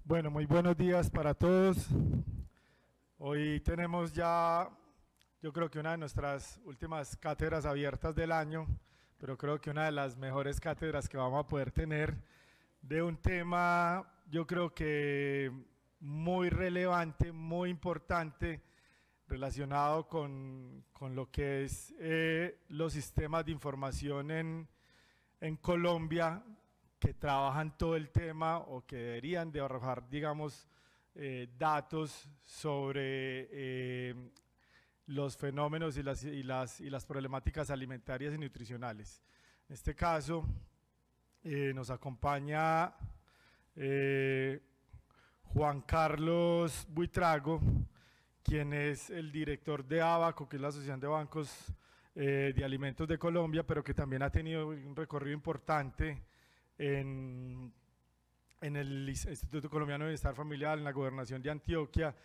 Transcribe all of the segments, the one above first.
Bueno, muy buenos días para todos. Hoy tenemos ya, yo creo que una de nuestras últimas cátedras abiertas del año, pero creo que una de las mejores cátedras que vamos a poder tener de un tema, yo creo que muy relevante, muy importante, relacionado con lo que es los sistemas de información en Colombia, que trabajan todo el tema o que deberían de arrojar, digamos, datos sobre los fenómenos y las problemáticas alimentarias y nutricionales. En este caso, nos acompaña Juan Carlos Buitrago, quien es el director de ABACO, que es la Asociación de Bancos de Alimentos de Colombia, pero que también ha tenido un recorrido importante en el Instituto Colombiano de Bienestar Familiar, en la Gobernación de Antioquia,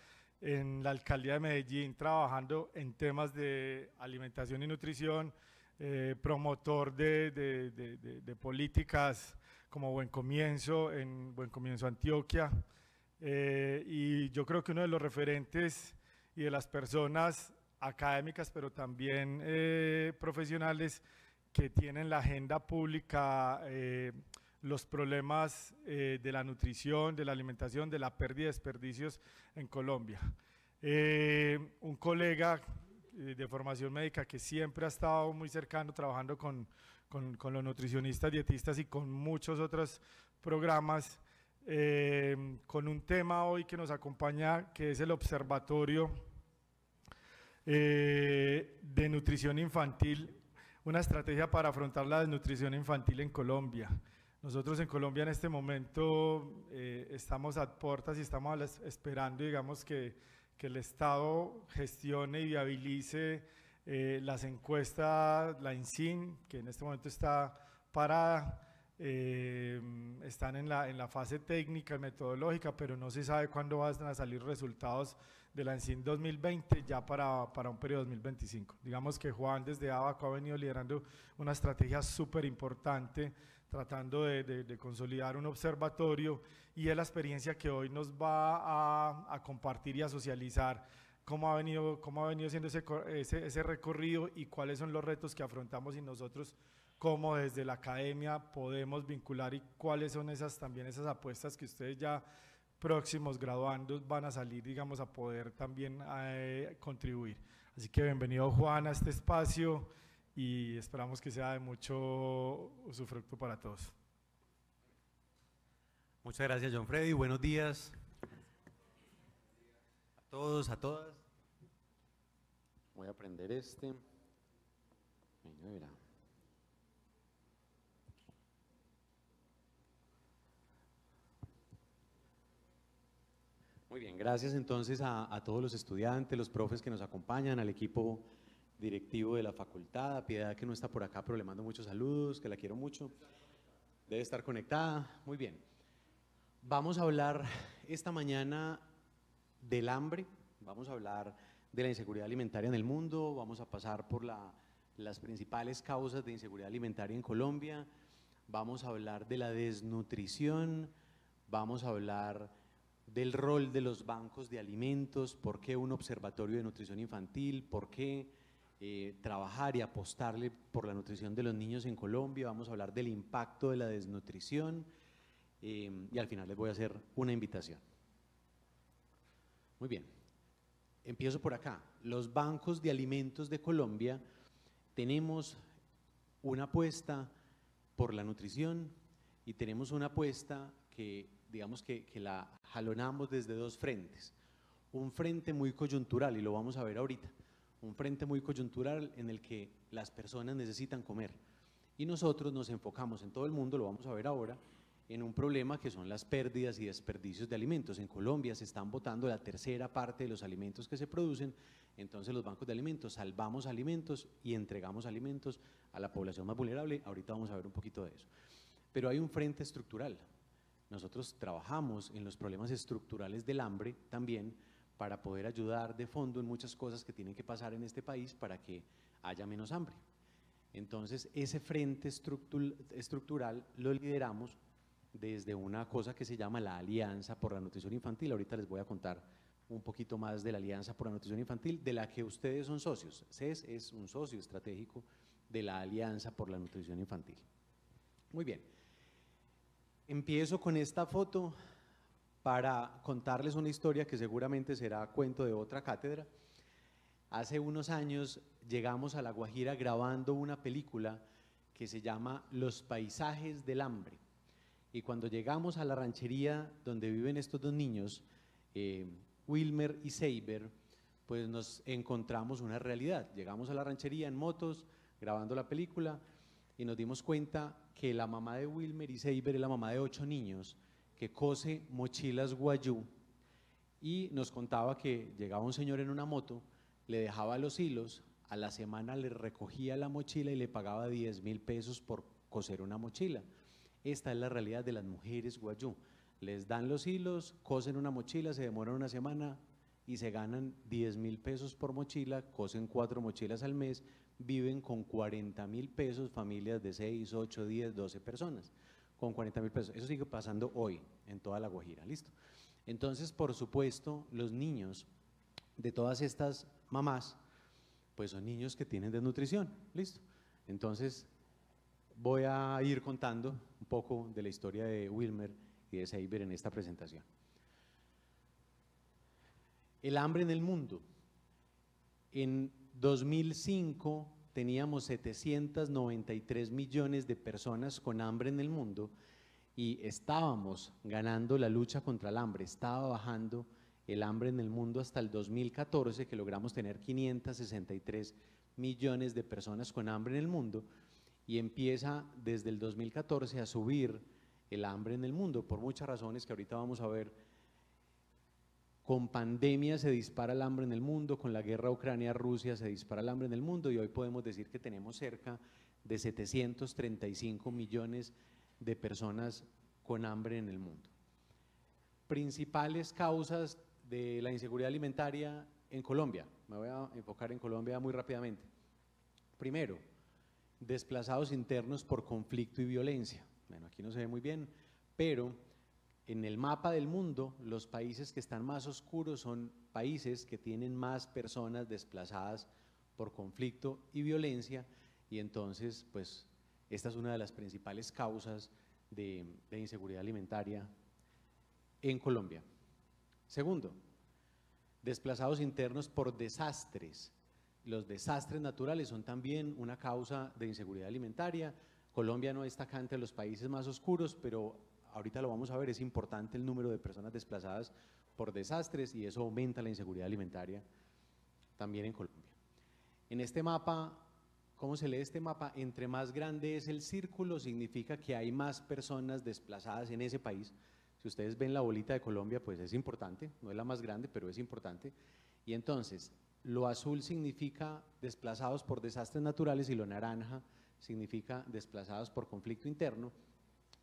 en la Alcaldía de Medellín, trabajando en temas de alimentación y nutrición, promotor de políticas como Buen Comienzo, en Buen Comienzo Antioquia, y yo creo que uno de los referentes y de las personas académicas, pero también profesionales, que tienen la agenda pública, los problemas de la nutrición, de la alimentación, de la pérdida de desperdicios en Colombia. Un colega de formación médica que siempre ha estado muy cercano trabajando con los nutricionistas, dietistas y con muchos otros programas, con un tema hoy que nos acompaña, que es el Observatorio de Nutrición Infantil, una estrategia para afrontar la desnutrición infantil en Colombia. Nosotros en Colombia en este momento estamos a puertas y estamos esperando, digamos, que el Estado gestione y viabilice las encuestas, la INSIN, que en este momento está parada. Están en la fase técnica y metodológica, pero no se sabe cuándo van a salir resultados de la ENSIN 2020 ya para un periodo 2025. Digamos que Juan desde ABACO ha venido liderando una estrategia súper importante, tratando de consolidar un observatorio, y es la experiencia que hoy nos va a compartir y a socializar cómo ha venido siendo ese recorrido y cuáles son los retos que afrontamos y nosotros cómo desde la academia podemos vincular y cuáles son también esas apuestas que ustedes ya próximos graduandos van a salir, digamos, a poder también contribuir. Así que bienvenido, Juan, a este espacio y esperamos que sea de mucho usufructo para todos. Muchas gracias, John Freddy. Buenos días a todos, a todas. Voy a prender este. Venga, verá. Muy bien, gracias entonces a todos los estudiantes, los profes que nos acompañan, al equipo directivo de la facultad, a Piedad que no está por acá, pero le mando muchos saludos, que la quiero mucho. Debe estar conectada. Muy bien. Vamos a hablar esta mañana del hambre, vamos a hablar de la inseguridad alimentaria en el mundo, vamos a pasar por las principales causas de inseguridad alimentaria en Colombia, vamos a hablar de la desnutrición, vamos a hablar del rol de los bancos de alimentos, por qué un observatorio de nutrición infantil, por qué trabajar y apostarle por la nutrición de los niños en Colombia, vamos a hablar del impacto de la desnutrición y al final les voy a hacer una invitación. Muy bien, empiezo por acá. Los bancos de alimentos de Colombia tenemos una apuesta por la nutrición y tenemos una apuesta que digamos que la jalonamos desde dos frentes. Un frente muy coyuntural, y lo vamos a ver ahorita, un frente muy coyuntural en el que las personas necesitan comer. Y nosotros nos enfocamos en todo el mundo, lo vamos a ver ahora, en un problema que son las pérdidas y desperdicios de alimentos. En Colombia se están botando la tercera parte de los alimentos que se producen, entonces los bancos de alimentos salvamos alimentos y entregamos alimentos a la población más vulnerable. Ahorita vamos a ver un poquito de eso. Pero hay un frente estructural. Nosotros trabajamos en los problemas estructurales del hambre también para poder ayudar de fondo en muchas cosas que tienen que pasar en este país para que haya menos hambre. Entonces, ese frente estructural lo lideramos desde una cosa que se llama la Alianza por la Nutrición Infantil. Ahorita les voy a contar un poquito más de la Alianza por la Nutrición Infantil, de la que ustedes son socios. CES es un socio estratégico de la Alianza por la Nutrición Infantil. Muy bien. Empiezo con esta foto para contarles una historia que seguramente será cuento de otra cátedra. Hace unos años llegamos a La Guajira grabando una película que se llama Los paisajes del hambre. Y cuando llegamos a la ranchería donde viven estos dos niños, Wilmer y Seiber, pues nos encontramos una realidad. Llegamos a la ranchería en motos, grabando la película, y nos dimos cuenta que la mamá de Wilmer y Seiber es la mamá de 8 niños que cose mochilas guayú, y nos contaba que llegaba un señor en una moto, le dejaba los hilos, a la semana le recogía la mochila y le pagaba 10.000 pesos por coser una mochila. Esta es la realidad de las mujeres guayú. Les dan los hilos, cosen una mochila, se demoran una semana y se ganan 10.000 pesos por mochila, cosen 4 mochilas al mes, viven con 40.000 pesos, familias de 6, 8, 10, 12 personas, con 40.000 pesos. Eso sigue pasando hoy en toda La Guajira, ¿listo? Entonces, por supuesto, los niños de todas estas mamás, pues son niños que tienen desnutrición, ¿listo? Entonces, voy a ir contando un poco de la historia de Wilmer y de Seiber en esta presentación. El hambre en el mundo. En 2005 teníamos 793 millones de personas con hambre en el mundo y estábamos ganando la lucha contra el hambre, estaba bajando el hambre en el mundo hasta el 2014, que logramos tener 563 millones de personas con hambre en el mundo, y empieza desde el 2014 a subir el hambre en el mundo por muchas razones que ahorita vamos a ver. Con pandemia se dispara el hambre en el mundo, con la guerra Ucrania-Rusia se dispara el hambre en el mundo, y hoy podemos decir que tenemos cerca de 735 millones de personas con hambre en el mundo. Principales causas de la inseguridad alimentaria en Colombia. Me voy a enfocar en Colombia muy rápidamente. Primero, desplazados internos por conflicto y violencia. Bueno, aquí no se ve muy bien, pero en el mapa del mundo, los países que están más oscuros son países que tienen más personas desplazadas por conflicto y violencia, y entonces, pues, esta es una de las principales causas de inseguridad alimentaria en Colombia. Segundo, desplazados internos por desastres. Los desastres naturales son también una causa de inseguridad alimentaria. Colombia no está entre los países más oscuros, pero ahorita lo vamos a ver, es importante el número de personas desplazadas por desastres y eso aumenta la inseguridad alimentaria también en Colombia. En este mapa, ¿cómo se lee este mapa? Entre más grande es el círculo, significa que hay más personas desplazadas en ese país. Si ustedes ven la bolita de Colombia, pues es importante, no es la más grande, pero es importante. Y entonces, lo azul significa desplazados por desastres naturales y lo naranja significa desplazados por conflicto interno.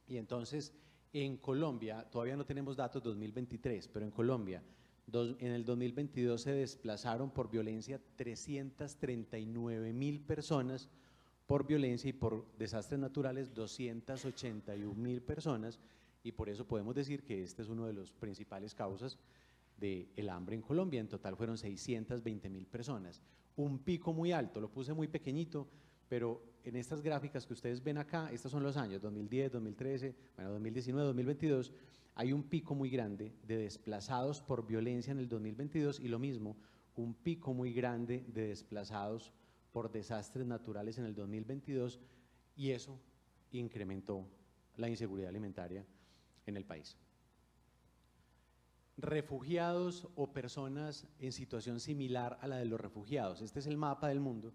Y entonces, en Colombia, todavía no tenemos datos 2023, pero en Colombia, en el 2022 se desplazaron por violencia 339.000 personas por violencia y por desastres naturales 281.000 personas, y por eso podemos decir que este es uno de los principales causas del hambre en Colombia. En total fueron 620.000 personas, un pico muy alto, lo puse muy pequeñito, pero en estas gráficas que ustedes ven acá, estos son los años 2010, 2013, bueno, 2019, 2022, hay un pico muy grande de desplazados por violencia en el 2022 y lo mismo, un pico muy grande de desplazados por desastres naturales en el 2022, y eso incrementó la inseguridad alimentaria en el país. Refugiados o personas en situación similar a la de los refugiados. Este es el mapa del mundo.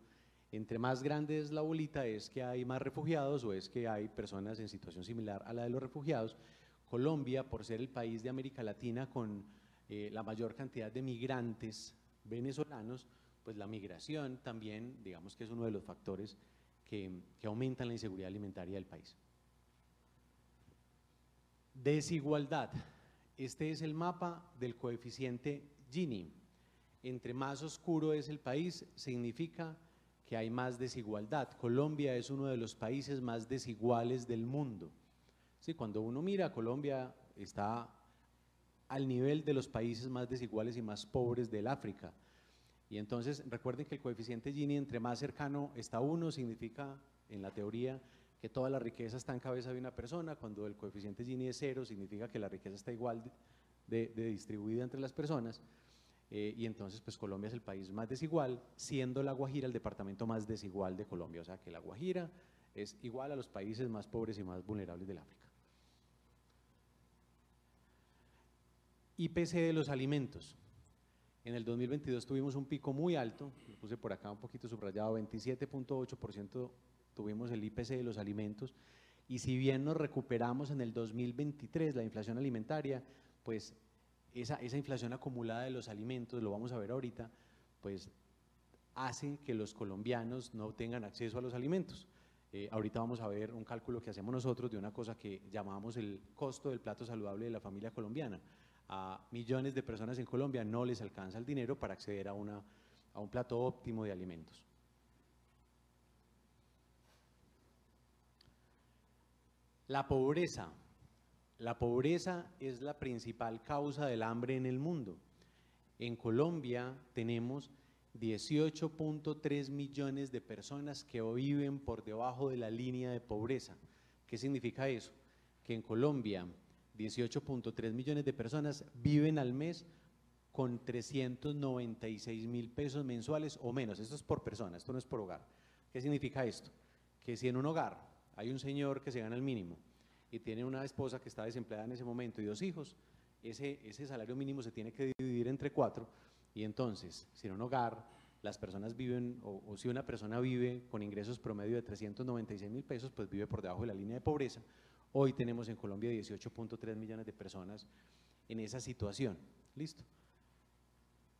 Entre más grande es la bolita es que hay más refugiados o es que hay personas en situación similar a la de los refugiados. Colombia, por ser el país de América Latina con la mayor cantidad de migrantes venezolanos, pues la migración también, digamos que es uno de los factores que aumentan la inseguridad alimentaria del país. Desigualdad. Este es el mapa del coeficiente Gini. Entre más oscuro es el país, significa que hay más desigualdad. Colombia es uno de los países más desiguales del mundo. Sí, cuando uno mira, Colombia está al nivel de los países más desiguales y más pobres del África. Y entonces recuerden que el coeficiente Gini, entre más cercano está uno, significa en la teoría que toda la riqueza está en cabeza de una persona. Cuando el coeficiente Gini es 0, significa que la riqueza está igual de distribuida entre las personas. Y entonces pues Colombia es el país más desigual, siendo La Guajira el departamento más desigual de Colombia. O sea que La Guajira es igual a los países más pobres y más vulnerables del África. IPC de los alimentos. En el 2022 tuvimos un pico muy alto, lo puse por acá un poquito subrayado, 27.8% tuvimos el IPC de los alimentos, y si bien nos recuperamos en el 2023 la inflación alimentaria, pues esa inflación acumulada de los alimentos, lo vamos a ver ahorita, pues hace que los colombianos no tengan acceso a los alimentos. Ahorita vamos a ver un cálculo que hacemos nosotros de una cosa que llamamos el costo del plato saludable de la familia colombiana. A millones de personas en Colombia no les alcanza el dinero para acceder a un plato óptimo de alimentos. La pobreza. La pobreza es la principal causa del hambre en el mundo. En Colombia tenemos 18.3 millones de personas que viven por debajo de la línea de pobreza. ¿Qué significa eso? Que en Colombia 18.3 millones de personas viven al mes con 396.000 pesos mensuales o menos. Esto es por persona, esto no es por hogar. ¿Qué significa esto? Que si en un hogar hay un señor que se gana el mínimo y tiene una esposa que está desempleada en ese momento y 2 hijos, ese salario mínimo se tiene que dividir entre 4, y entonces, si en un hogar las personas viven, o si una persona vive con ingresos promedio de 396.000 pesos, pues vive por debajo de la línea de pobreza. Hoy tenemos en Colombia 18.3 millones de personas en esa situación. ¿Listo?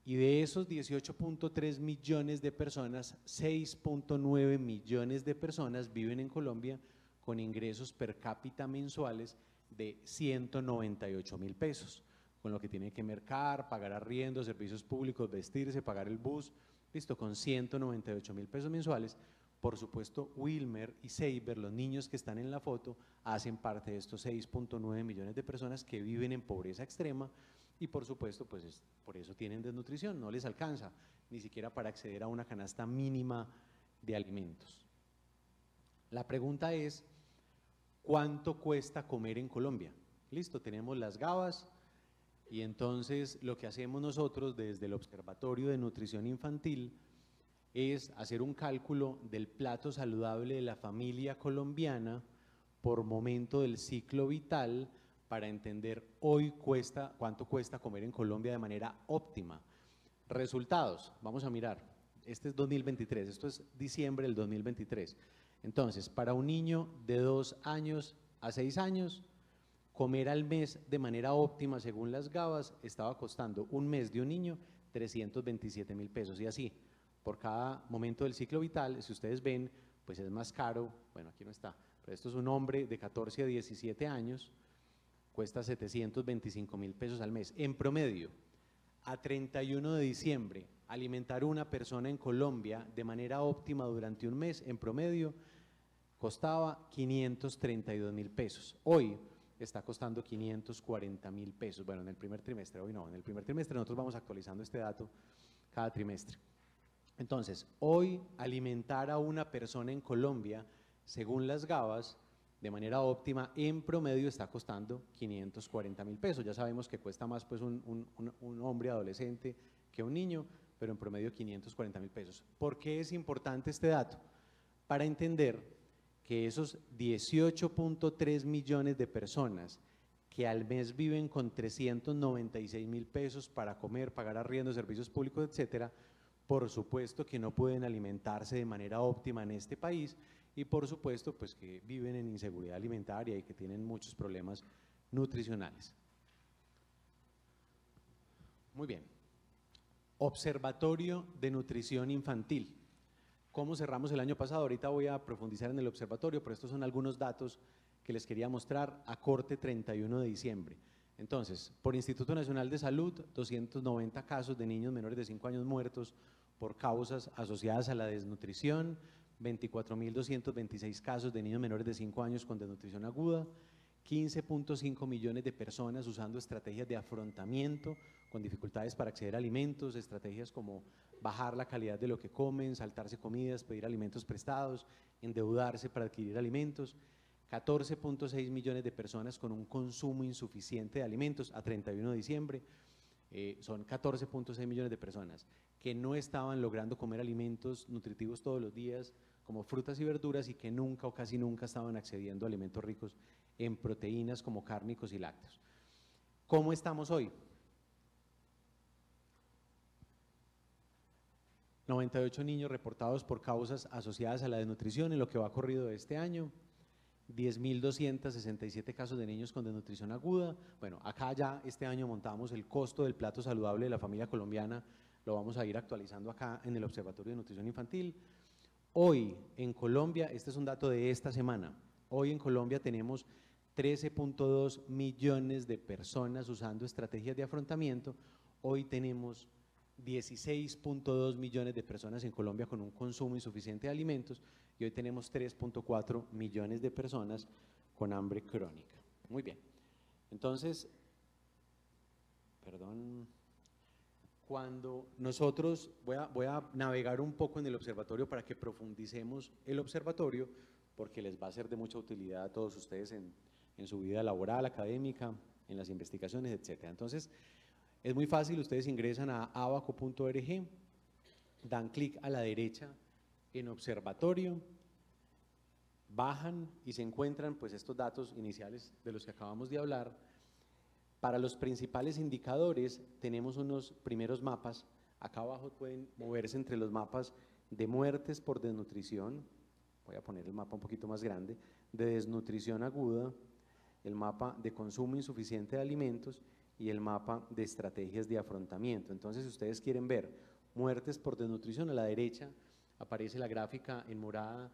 Y de esos 18.3 millones de personas, 6.9 millones de personas viven en Colombia con ingresos per cápita mensuales de 198.000 pesos, con lo que tienen que mercar, pagar arriendo, servicios públicos, vestirse, pagar el bus, listo, con 198.000 pesos mensuales. Por supuesto, Wilmer y Seiber, los niños que están en la foto, hacen parte de estos 6.9 millones de personas que viven en pobreza extrema, y por supuesto, pues por eso tienen desnutrición, no les alcanza ni siquiera para acceder a una canasta mínima de alimentos. La pregunta es, ¿cuánto cuesta comer en Colombia? Listo, tenemos las gabas, y entonces lo que hacemos nosotros desde el Observatorio de Nutrición Infantil es hacer un cálculo del plato saludable de la familia colombiana por momento del ciclo vital para entender hoy cuánto cuesta comer en Colombia de manera óptima. Resultados, vamos a mirar, este es 2023, esto es diciembre del 2023. Entonces, para un niño de 2 años a 6 años, comer al mes de manera óptima según las gabas estaba costando un mes de un niño 327.000 pesos, y así por cada momento del ciclo vital. Si ustedes ven, pues es más caro, bueno, aquí no está, pero esto es un hombre de 14 a 17 años, cuesta 725.000 pesos al mes. En promedio, a 31 de diciembre, alimentar a una persona en Colombia de manera óptima durante un mes, en promedio, costaba 532.000 pesos. Hoy está costando 540.000 pesos, bueno, en el primer trimestre, hoy no, en el primer trimestre nosotros vamos actualizando este dato cada trimestre. Entonces, hoy alimentar a una persona en Colombia, según las gabas, de manera óptima, en promedio está costando 540.000 pesos. Ya sabemos que cuesta más pues un hombre adolescente que un niño, pero en promedio 540.000 pesos. ¿Por qué es importante este dato? Para entender que esos 18.3 millones de personas que al mes viven con 396.000 pesos para comer, pagar arriendo, servicios públicos, etcétera, por supuesto que no pueden alimentarse de manera óptima en este país, y por supuesto pues que viven en inseguridad alimentaria y que tienen muchos problemas nutricionales. Muy bien. Observatorio de Nutrición Infantil. ¿Cómo cerramos el año pasado? Ahorita voy a profundizar en el observatorio, pero estos son algunos datos que les quería mostrar a corte 31 de diciembre. Entonces, por Instituto Nacional de Salud, 290 casos de niños menores de 5 años muertos por causas asociadas a la desnutrición, 24.226 casos de niños menores de 5 años con desnutrición aguda, 15.5 millones de personas usando estrategias de afrontamiento con dificultades para acceder a alimentos, estrategias como bajar la calidad de lo que comen, saltarse comidas, pedir alimentos prestados, endeudarse para adquirir alimentos. 14.6 millones de personas con un consumo insuficiente de alimentos a 31 de diciembre. Son 14.6 millones de personas que no estaban logrando comer alimentos nutritivos todos los días, como frutas y verduras, y que nunca o casi nunca estaban accediendo a alimentos ricos en proteínas como cárnicos y lácteos. ¿Cómo estamos hoy? 98 niños reportados por causas asociadas a la desnutrición en lo que va corrido de este año. 10.267 casos de niños con desnutrición aguda. Bueno, acá ya este año montamos el costo del plato saludable de la familia colombiana, lo vamos a ir actualizando acá en el Observatorio de Nutrición Infantil. Hoy en Colombia, este es un dato de esta semana, hoy en Colombia tenemos 13.2 millones de personas usando estrategias de afrontamiento. Hoy tenemos 16.2 millones de personas en Colombia con un consumo insuficiente de alimentos y hoy tenemos 3.4 millones de personas con hambre crónica. Muy bien. Entonces, cuando nosotros, voy a navegar un poco en el observatorio para que profundicemos el observatorio, porque les va a ser de mucha utilidad a todos ustedes en su vida laboral, académica, en las investigaciones, etc. Entonces, es muy fácil, ustedes ingresan a abaco.org, dan clic a la derecha en observatorio, bajan y se encuentran pues estos datos iniciales de los que acabamos de hablar. Para los principales indicadores tenemos unos primeros mapas, acá abajo pueden moverse entre los mapas de muertes por desnutrición, voy a poner el mapa un poquito más grande, de desnutrición aguda, el mapa de consumo insuficiente de alimentos y el mapa de estrategias de afrontamiento. Entonces, si ustedes quieren ver muertes por desnutrición, a la derecha aparece la gráfica en morada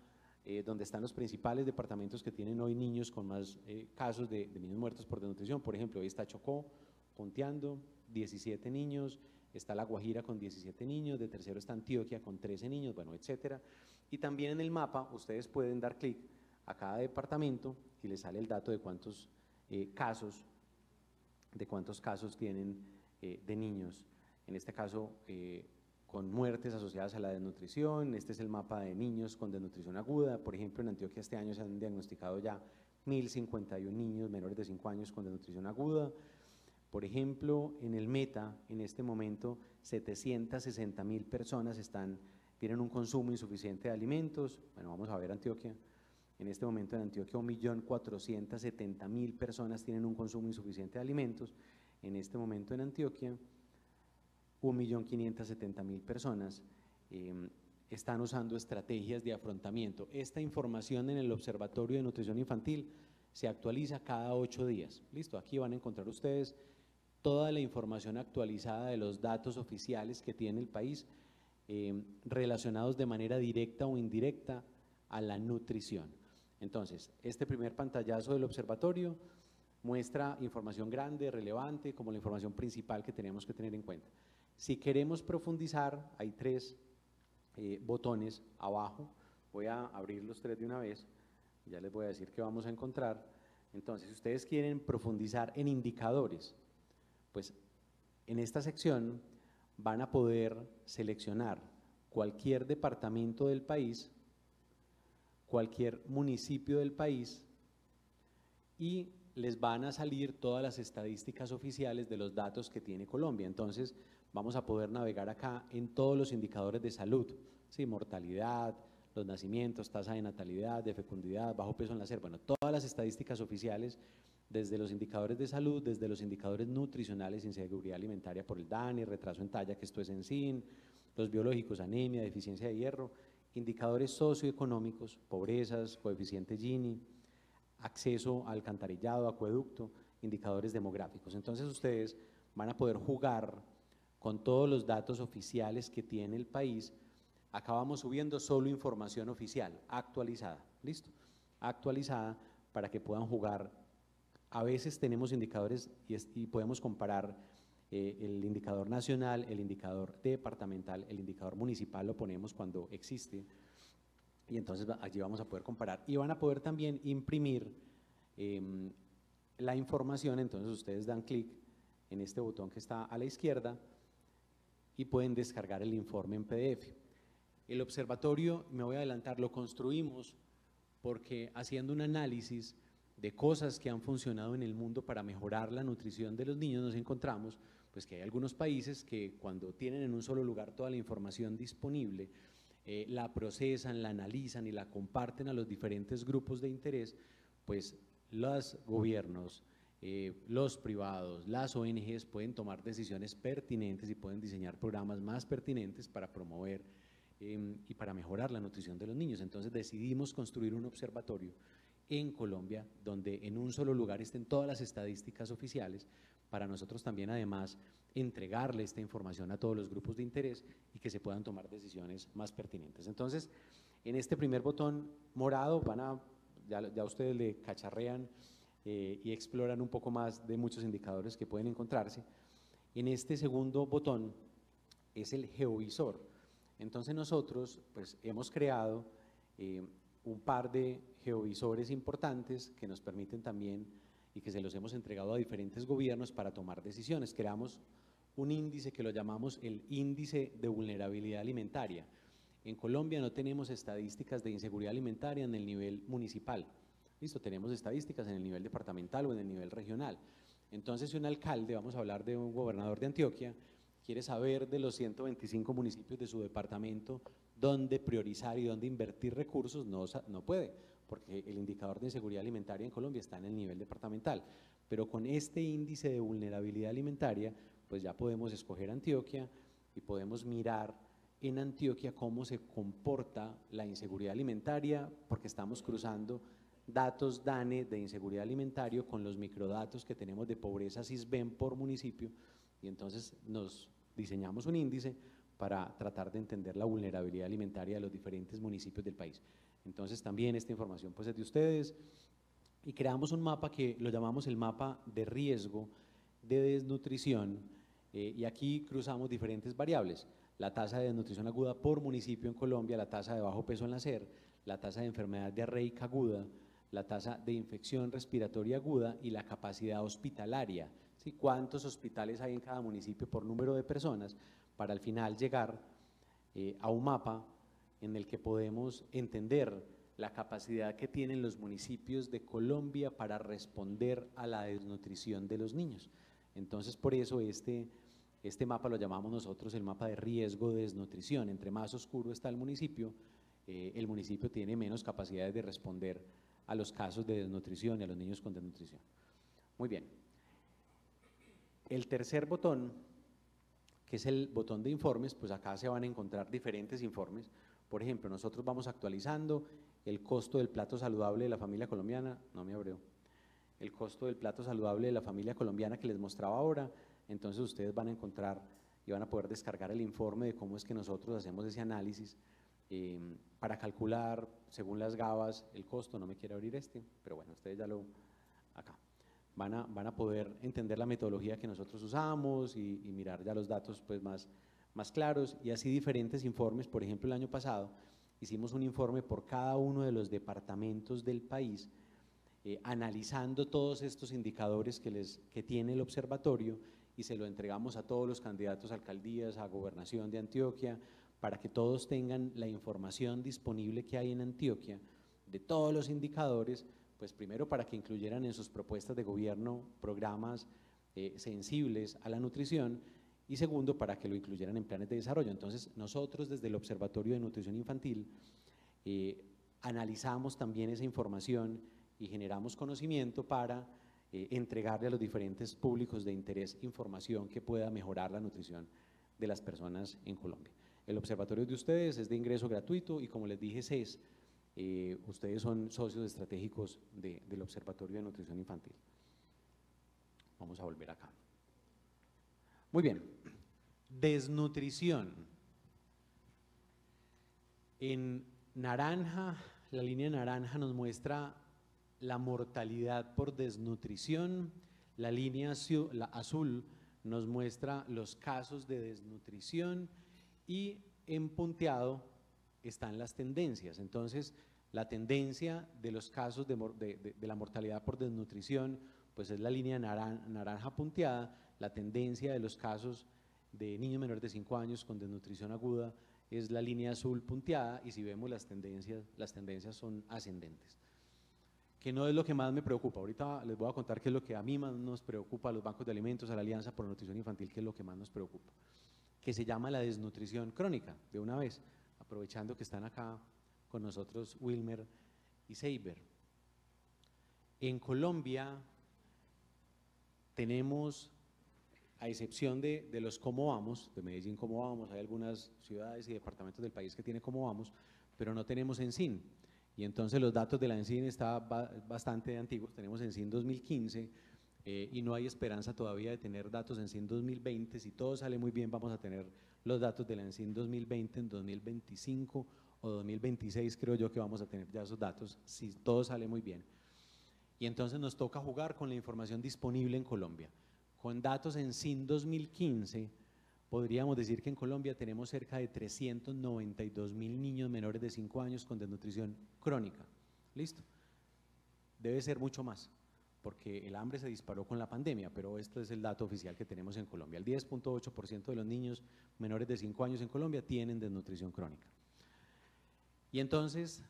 donde están los principales departamentos que tienen hoy niños con más casos de niños muertos por desnutrición. Por ejemplo, hoy está Chocó, punteando, 17 niños, está La Guajira con 17 niños, de tercero está Antioquia con 13 niños, bueno, etcétera. Y también en el mapa ustedes pueden dar clic a cada departamento y les sale el dato de cuántos casos tienen de niños, en este caso con muertes asociadas a la desnutrición. Este es el mapa de niños con desnutrición aguda. Por ejemplo, en Antioquia este año se han diagnosticado ya 1.051 niños menores de 5 años con desnutrición aguda. Por ejemplo, en el Meta, en este momento, 760.000 personas tienen un consumo insuficiente de alimentos. Bueno, vamos a ver Antioquia. En este momento en Antioquia 1.470.000 personas tienen un consumo insuficiente de alimentos. En este momento en Antioquia 1.570.000 personas están usando estrategias de afrontamiento. Esta información en el Observatorio de Nutrición Infantil se actualiza cada 8 días. Listo, aquí van a encontrar ustedes toda la información actualizada de los datos oficiales que tiene el país relacionados de manera directa o indirecta a la nutrición. Entonces, este primer pantallazo del observatorio muestra información grande, relevante, como la información principal que tenemos que tener en cuenta. Si queremos profundizar, hay 3 botones abajo, voy a abrir los 3 de una vez, ya les voy a decir qué vamos a encontrar. Entonces, si ustedes quieren profundizar en indicadores, pues en esta sección van a poder seleccionar cualquier departamento del país, cualquier municipio del país y les van a salir todas las estadísticas oficiales de los datos que tiene Colombia. Entonces vamos a poder navegar acá en todos los indicadores de salud, ¿sí? Mortalidad, los nacimientos, tasa de natalidad, de fecundidad, bajo peso en nacer, bueno, todas las estadísticas oficiales desde los indicadores de salud, desde los indicadores nutricionales, inseguridad alimentaria por el DANI, retraso en talla, que esto es ENSIN, los biológicos, anemia, deficiencia de hierro, indicadores socioeconómicos, pobrezas, coeficiente Gini, acceso a alcantarillado, acueducto, indicadores demográficos. Entonces ustedes van a poder jugar con todos los datos oficiales que tiene el país. Acá vamos subiendo solo información oficial, actualizada, ¿listo? Actualizada para que puedan jugar. A veces tenemos indicadores y podemos comparar el indicador nacional, el indicador departamental, el indicador municipal lo ponemos cuando existe y entonces allí vamos a poder comparar y van a poder también imprimir la información, entonces ustedes dan clic en este botón que está a la izquierda y pueden descargar el informe en PDF. El observatorio, me voy a adelantar, lo construimos porque haciendo un análisis de cosas que han funcionado en el mundo para mejorar la nutrición de los niños, nos encontramos pues que hay algunos países que cuando tienen en un solo lugar toda la información disponible, la procesan, la analizan y la comparten a los diferentes grupos de interés, pues los gobiernos, los privados, las ONGs pueden tomar decisiones pertinentes y pueden diseñar programas más pertinentes para promover y para mejorar la nutrición de los niños. Entonces decidimos construir un observatorio en Colombia donde en un solo lugar estén todas las estadísticas oficiales, para nosotros también además entregarle esta información a todos los grupos de interés y que se puedan tomar decisiones más pertinentes. Entonces, en este primer botón morado ya ustedes le cacharrean y exploran un poco más de muchos indicadores que pueden encontrarse. En este segundo botón es el geovisor. Entonces nosotros pues hemos creado un par de geovisores importantes que nos permiten también y que se los hemos entregado a diferentes gobiernos para tomar decisiones. Creamos un índice que lo llamamos el índice de vulnerabilidad alimentaria. En Colombia no tenemos estadísticas de inseguridad alimentaria en el nivel municipal. Listo, tenemos estadísticas en el nivel departamental o en el nivel regional. Entonces, si un alcalde, vamos a hablar de un gobernador de Antioquia, quiere saber de los 125 municipios de su departamento dónde priorizar y dónde invertir recursos, no puede, porque el indicador de inseguridad alimentaria en Colombia está en el nivel departamental. Pero con este índice de vulnerabilidad alimentaria, pues ya podemos escoger Antioquia y podemos mirar en Antioquia cómo se comporta la inseguridad alimentaria, porque estamos cruzando datos DANE de inseguridad alimentaria con los microdatos que tenemos de pobreza SISBEN por municipio, y entonces nos diseñamos un índice para tratar de entender la vulnerabilidad alimentaria de los diferentes municipios del país. Entonces también esta información pues es de ustedes, y creamos un mapa que lo llamamos el mapa de riesgo de desnutrición, y aquí cruzamos diferentes variables: la tasa de desnutrición aguda por municipio en Colombia, la tasa de bajo peso en la SER, la tasa de enfermedad diarreica aguda, la tasa de infección respiratoria aguda y la capacidad hospitalaria. ¿Sí? ¿Cuántos hospitales hay en cada municipio por número de personas? Para al final llegar a un mapa en el que podemos entender la capacidad que tienen los municipios de Colombia para responder a la desnutrición de los niños. Entonces, por eso este mapa lo llamamos nosotros el mapa de riesgo de desnutrición. Entre más oscuro está el municipio tiene menos capacidades de responder a los casos de desnutrición y a los niños con desnutrición. Muy bien. El tercer botón, que es el botón de informes, pues acá se van a encontrar diferentes informes. Por ejemplo, nosotros vamos actualizando el costo del plato saludable de la familia colombiana, el costo del plato saludable de la familia colombiana que les mostraba ahora. Entonces ustedes van a encontrar y van a poder descargar el informe de cómo es que nosotros hacemos ese análisis para calcular según las GABAs el costo. No me quiere abrir pero bueno, ustedes ya acá. Van a poder entender la metodología que nosotros usamos y mirar ya los datos pues más claros, y así diferentes informes. Por ejemplo, el año pasado hicimos un informe por cada uno de los departamentos del país, analizando todos estos indicadores que tiene el observatorio, y se lo entregamos a todos los candidatos a alcaldías, a gobernación de Antioquia, para que todos tengan la información disponible que hay en Antioquia de todos los indicadores, pues primero para que incluyeran en sus propuestas de gobierno programas sensibles a la nutrición, y segundo para que lo incluyeran en planes de desarrollo. Entonces nosotros desde el Observatorio de Nutrición Infantil analizamos también esa información y generamos conocimiento para entregarle a los diferentes públicos de interés información que pueda mejorar la nutrición de las personas en Colombia. El observatorio de ustedes es de ingreso gratuito y, como les dije, ustedes son socios estratégicos del Observatorio de Nutrición Infantil. Vamos a volver acá. Muy bien, desnutrición. En naranja, la línea naranja nos muestra la mortalidad por desnutrición, la línea azul nos muestra los casos de desnutrición, y en punteado están las tendencias. Entonces, la tendencia de los casos de la mortalidad por desnutrición pues es la línea naranja punteada. La tendencia de los casos de niños menores de 5 años con desnutrición aguda es la línea azul punteada, y si vemos las tendencias son ascendentes, que no es lo que más me preocupa. Ahorita les voy a contar qué es lo que a mí más nos preocupa, a los bancos de alimentos, a la Alianza por la Nutrición Infantil, qué es lo que más nos preocupa, que se llama la desnutrición crónica. De una vez, aprovechando que están acá con nosotros Wilmer y Seiber. En Colombia tenemos, a excepción de los Cómo Vamos, de Medellín Cómo Vamos, hay algunas ciudades y departamentos del país que tienen Cómo Vamos, pero no tenemos ENSIN. Y entonces los datos de la ENSIN están bastante antiguos. Tenemos ENSIN 2015 y no hay esperanza todavía de tener datos ENSIN 2020. Si todo sale muy bien, vamos a tener los datos de la ENSIN 2020 en 2025 o 2026, creo yo que vamos a tener ya esos datos, si todo sale muy bien. Y entonces nos toca jugar con la información disponible en Colombia. Con datos ENSIN 2015, podríamos decir que en Colombia tenemos cerca de 392.000 niños menores de 5 años con desnutrición crónica. ¿Listo? Debe ser mucho más, porque el hambre se disparó con la pandemia, pero este es el dato oficial que tenemos en Colombia. El 10.8% de los niños menores de 5 años en Colombia tienen desnutrición crónica. Y entonces,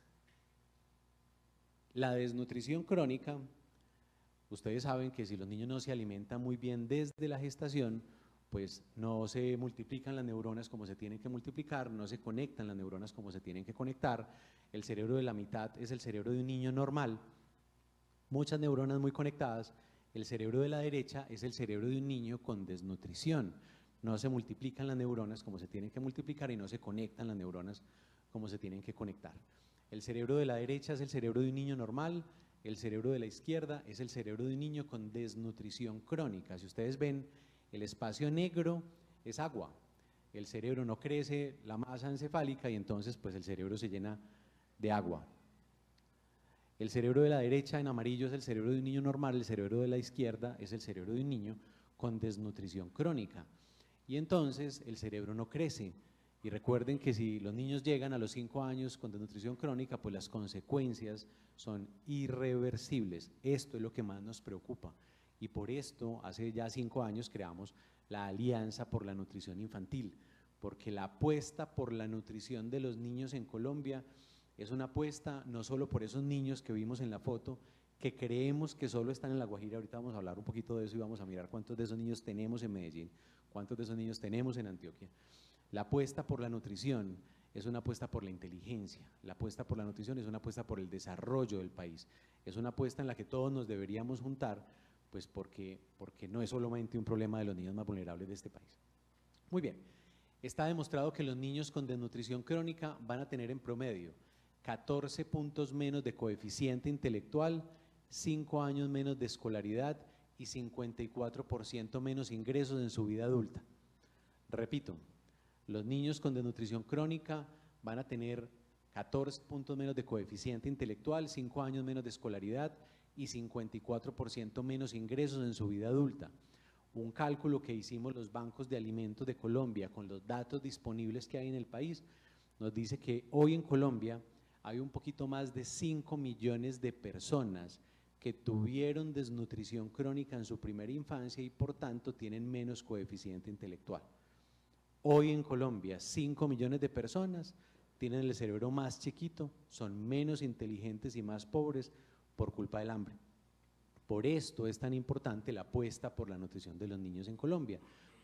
la desnutrición crónica, ustedes saben que si los niños no se alimentan muy bien desde la gestación, pues no se multiplican las neuronas como se tienen que multiplicar, no se conectan las neuronas como se tienen que conectar. El cerebro de la mitad es el cerebro de un niño normal, muchas neuronas muy conectadas. El cerebro de la derecha es el cerebro de un niño con desnutrición. No se multiplican las neuronas como se tienen que multiplicar y no se conectan las neuronas como se tienen que conectar. El cerebro de la derecha es el cerebro de un niño normal, el cerebro de la izquierda es el cerebro de un niño con desnutrición crónica. Si ustedes ven, el espacio negro es agua, el cerebro no crece la masa encefálica y entonces pues el cerebro se llena de agua. El cerebro de la derecha en amarillo es el cerebro de un niño normal, el cerebro de la izquierda es el cerebro de un niño con desnutrición crónica. Y entonces el cerebro no crece. Y recuerden que si los niños llegan a los 5 años con desnutrición crónica, pues las consecuencias son irreversibles. Esto es lo que más nos preocupa. Y por esto, hace ya 5 años creamos la Alianza por la Nutrición Infantil, porque la apuesta por la nutrición de los niños en Colombia es una apuesta no solo por esos niños que vimos en la foto, que creemos que solo están en La Guajira. Ahorita vamos a hablar un poquito de eso y vamos a mirar cuántos de esos niños tenemos en Medellín, cuántos de esos niños tenemos en Antioquia. La apuesta por la nutrición es una apuesta por la inteligencia, la apuesta por la nutrición es una apuesta por el desarrollo del país, es una apuesta en la que todos nos deberíamos juntar, pues porque no es solamente un problema de los niños más vulnerables de este país. Muy bien, está demostrado que los niños con desnutrición crónica van a tener en promedio 14 puntos menos de coeficiente intelectual, 5 años menos de escolaridad y 54% menos ingresos en su vida adulta. Repito, los niños con desnutrición crónica van a tener 14 puntos menos de coeficiente intelectual, 5 años menos de escolaridad y 54% menos ingresos en su vida adulta. Un cálculo que hicimos los bancos de alimentos de Colombia con los datos disponibles que hay en el país nos dice que hoy en Colombia hay un poquito más de 5 millones de personas que tuvieron desnutrición crónica en su primera infancia y por tanto tienen menos coeficiente intelectual. Hoy en Colombia 5 millones de personas tienen el cerebro más chiquito, son menos inteligentes y más pobres por culpa del hambre. Por esto es tan importante la apuesta por la nutrición de los niños en Colombia.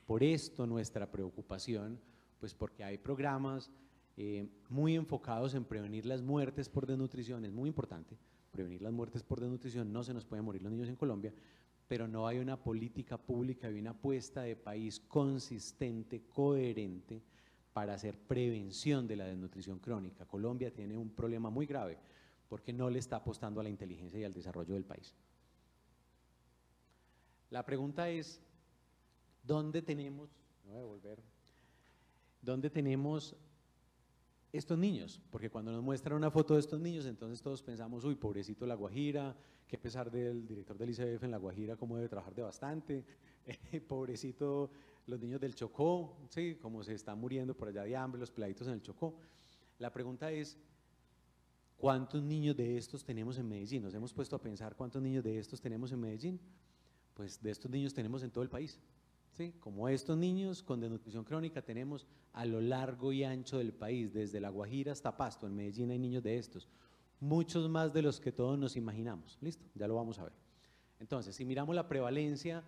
Por esto nuestra preocupación, pues porque hay programas muy enfocados en prevenir las muertes por desnutrición, es muy importante prevenir las muertes por desnutrición, no se nos pueden morir los niños en Colombia, pero no hay una política pública y una apuesta de país consistente, coherente, para hacer prevención de la desnutrición crónica. Colombia tiene un problema muy grave porque no le está apostando a la inteligencia y al desarrollo del país. La pregunta es, ¿dónde tenemos estos niños? Porque cuando nos muestran una foto de estos niños, entonces todos pensamos, uy, pobrecito La Guajira, qué pesar del director del ICBF en La Guajira, cómo debe trabajar de bastante, pobrecito los niños del Chocó, sí, cómo se están muriendo por allá de hambre, los peladitos en el Chocó. La pregunta es, ¿cuántos niños de estos tenemos en Medellín? ¿Nos hemos puesto a pensar cuántos niños de estos tenemos en Medellín? pues de estos niños tenemos en todo el país. ¿Sí? Como estos niños con desnutrición crónica tenemos a lo largo y ancho del país, desde La Guajira hasta Pasto. En Medellín hay niños de estos, muchos más de los que todos nos imaginamos. ¿Listo? Ya lo vamos a ver. Entonces, si miramos la prevalencia,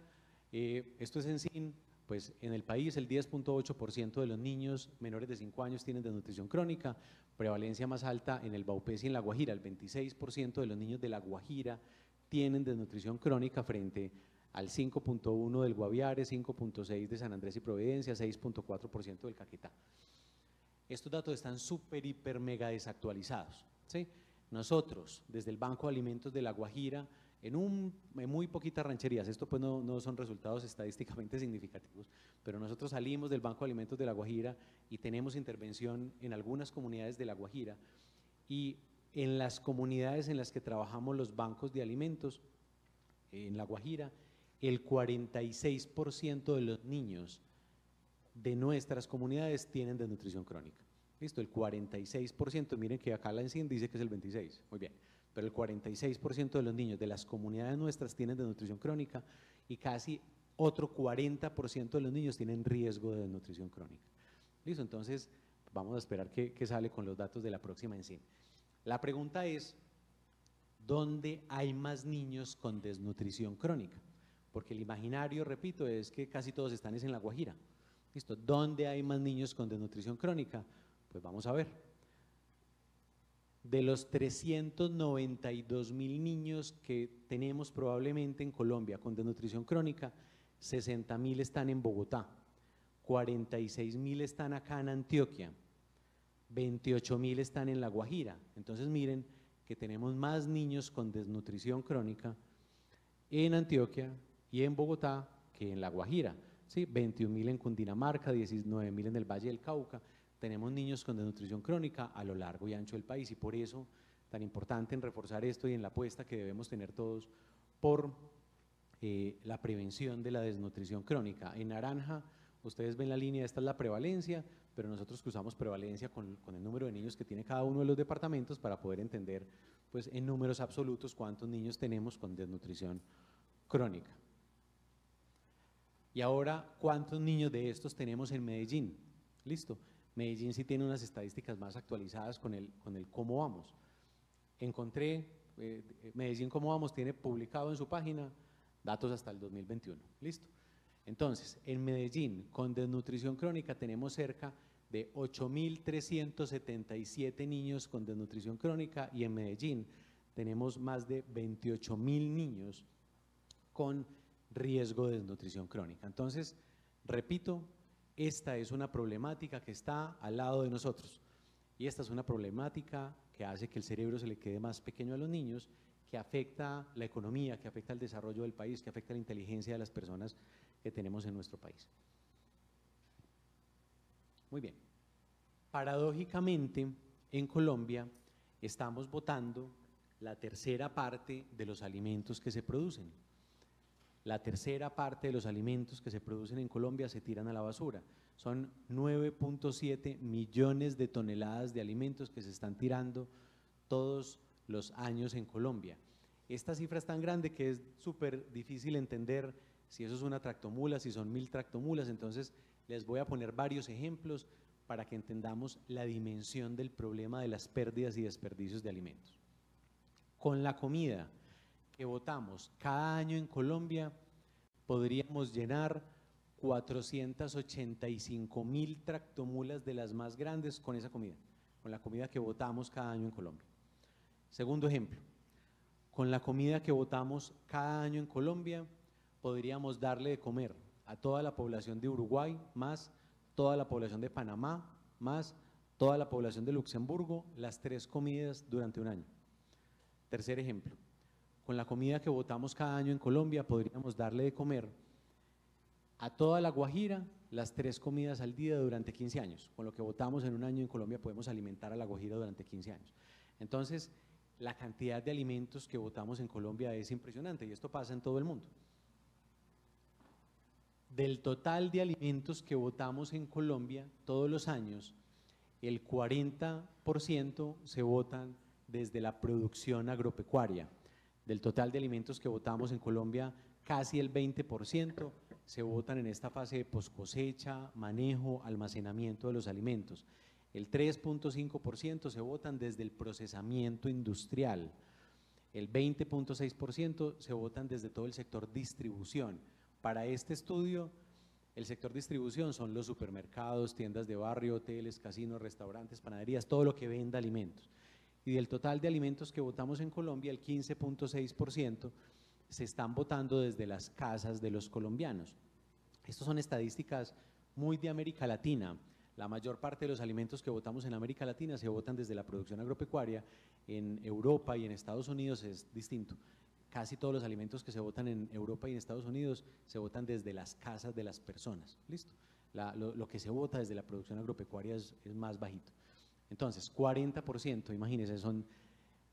esto es en SIN, pues en el país el 10.8% de los niños menores de 5 años tienen desnutrición crónica, prevalencia más alta en el Baupés y en La Guajira, el 26% de los niños de La Guajira tienen desnutrición crónica frente al 5.1% del Guaviare, 5.6% de San Andrés y Providencia, 6.4% del Caquetá. Estos datos están súper, hiper, mega desactualizados, ¿sí? Nosotros, desde el Banco de Alimentos de La Guajira, en muy poquitas rancherías, esto pues no son resultados estadísticamente significativos, pero nosotros salimos del Banco de Alimentos de La Guajira y tenemos intervención en algunas comunidades de La Guajira, y en las comunidades en las que trabajamos los bancos de alimentos, en La Guajira, el 46% de los niños de nuestras comunidades tienen desnutrición crónica. ¿Listo? El 46%, miren que acá la ENSIN dice que es el 26%, muy bien, pero el 46% de los niños de las comunidades nuestras tienen desnutrición crónica y casi otro 40% de los niños tienen riesgo de desnutrición crónica. ¿Listo? Entonces, vamos a esperar qué sale con los datos de la próxima ENSIN. La pregunta es, ¿dónde hay más niños con desnutrición crónica? Porque el imaginario, repito, es que casi todos están en La Guajira. ¿Listo? ¿Dónde hay más niños con desnutrición crónica? Pues vamos a ver. De los 392.000 niños que tenemos probablemente en Colombia con desnutrición crónica, 60.000 están en Bogotá, 46.000 están acá en Antioquia, 28.000 están en La Guajira. Entonces miren que tenemos más niños con desnutrición crónica en Antioquia y en Bogotá que en La Guajira, ¿sí? 21.000 en Cundinamarca, 19.000 en el Valle del Cauca. Tenemos niños con desnutrición crónica a lo largo y ancho del país, y por eso tan importante en reforzar esto y en la apuesta que debemos tener todos por la prevención de la desnutrición crónica. En naranja ustedes ven la línea, esta es la prevalencia, pero nosotros usamos prevalencia con el número de niños que tiene cada uno de los departamentos para poder entender pues en números absolutos cuántos niños tenemos con desnutrición crónica. Y ahora, ¿cuántos niños de estos tenemos en Medellín? Listo. Medellín sí tiene unas estadísticas más actualizadas con el cómo vamos. Encontré, Medellín cómo vamos tiene publicado en su página datos hasta el 2021. Listo. Entonces, en Medellín, con desnutrición crónica tenemos cerca de 8.377 niños con desnutrición crónica, y en Medellín tenemos más de 28.000 niños con riesgo de desnutrición crónica. Entonces, repito, esta es una problemática que está al lado de nosotros, y esta es una problemática que hace que el cerebro se le quede más pequeño a los niños, que afecta la economía, que afecta el desarrollo del país, que afecta la inteligencia de las personas que tenemos en nuestro país. Muy bien. Paradójicamente, en Colombia estamos botando la tercera parte de los alimentos que se producen. La tercera parte de los alimentos que se producen en Colombia se tiran a la basura. Son 9.7 millones de toneladas de alimentos que se están tirando todos los años en Colombia. Esta cifra es tan grande que es súper difícil entender si eso es una tractomula, si son 1000 tractomulas. Entonces les voy a poner varios ejemplos para que entendamos la dimensión del problema de las pérdidas y desperdicios de alimentos. Con la comida que botamos cada año en Colombia, podríamos llenar 485.000 tractomulas de las más grandes con esa comida, con la comida que botamos cada año en Colombia. Segundo ejemplo, con la comida que botamos cada año en Colombia, podríamos darle de comer a toda la población de Uruguay, más toda la población de Panamá, más toda la población de Luxemburgo, las 3 comidas durante un año. Tercer ejemplo, con la comida que botamos cada año en Colombia, podríamos darle de comer a toda La Guajira las 3 comidas al día durante 15 años. Con lo que botamos en un año en Colombia podemos alimentar a La Guajira durante 15 años. Entonces, la cantidad de alimentos que botamos en Colombia es impresionante, y esto pasa en todo el mundo. Del total de alimentos que botamos en Colombia todos los años, el 40% se botan desde la producción agropecuaria. Del total de alimentos que botamos en Colombia, casi el 20% se botan en esta fase de poscosecha, manejo, almacenamiento de los alimentos. El 3.5% se botan desde el procesamiento industrial. El 20.6% se botan desde todo el sector distribución. Para este estudio, el sector distribución son los supermercados, tiendas de barrio, hoteles, casinos, restaurantes, panaderías, todo lo que venda alimentos. Y del total de alimentos que votamos en Colombia, el 15.6% se están votando desde las casas de los colombianos. Estas son estadísticas muy de América Latina. La mayor parte de los alimentos que votamos en América Latina se votan desde la producción agropecuaria. En Europa y en Estados Unidos es distinto. Casi todos los alimentos que se votan en Europa y en Estados Unidos se votan desde las casas de las personas. ¿Listo? Lo que se vota desde la producción agropecuaria es más bajito. Entonces, 40%, imagínense, son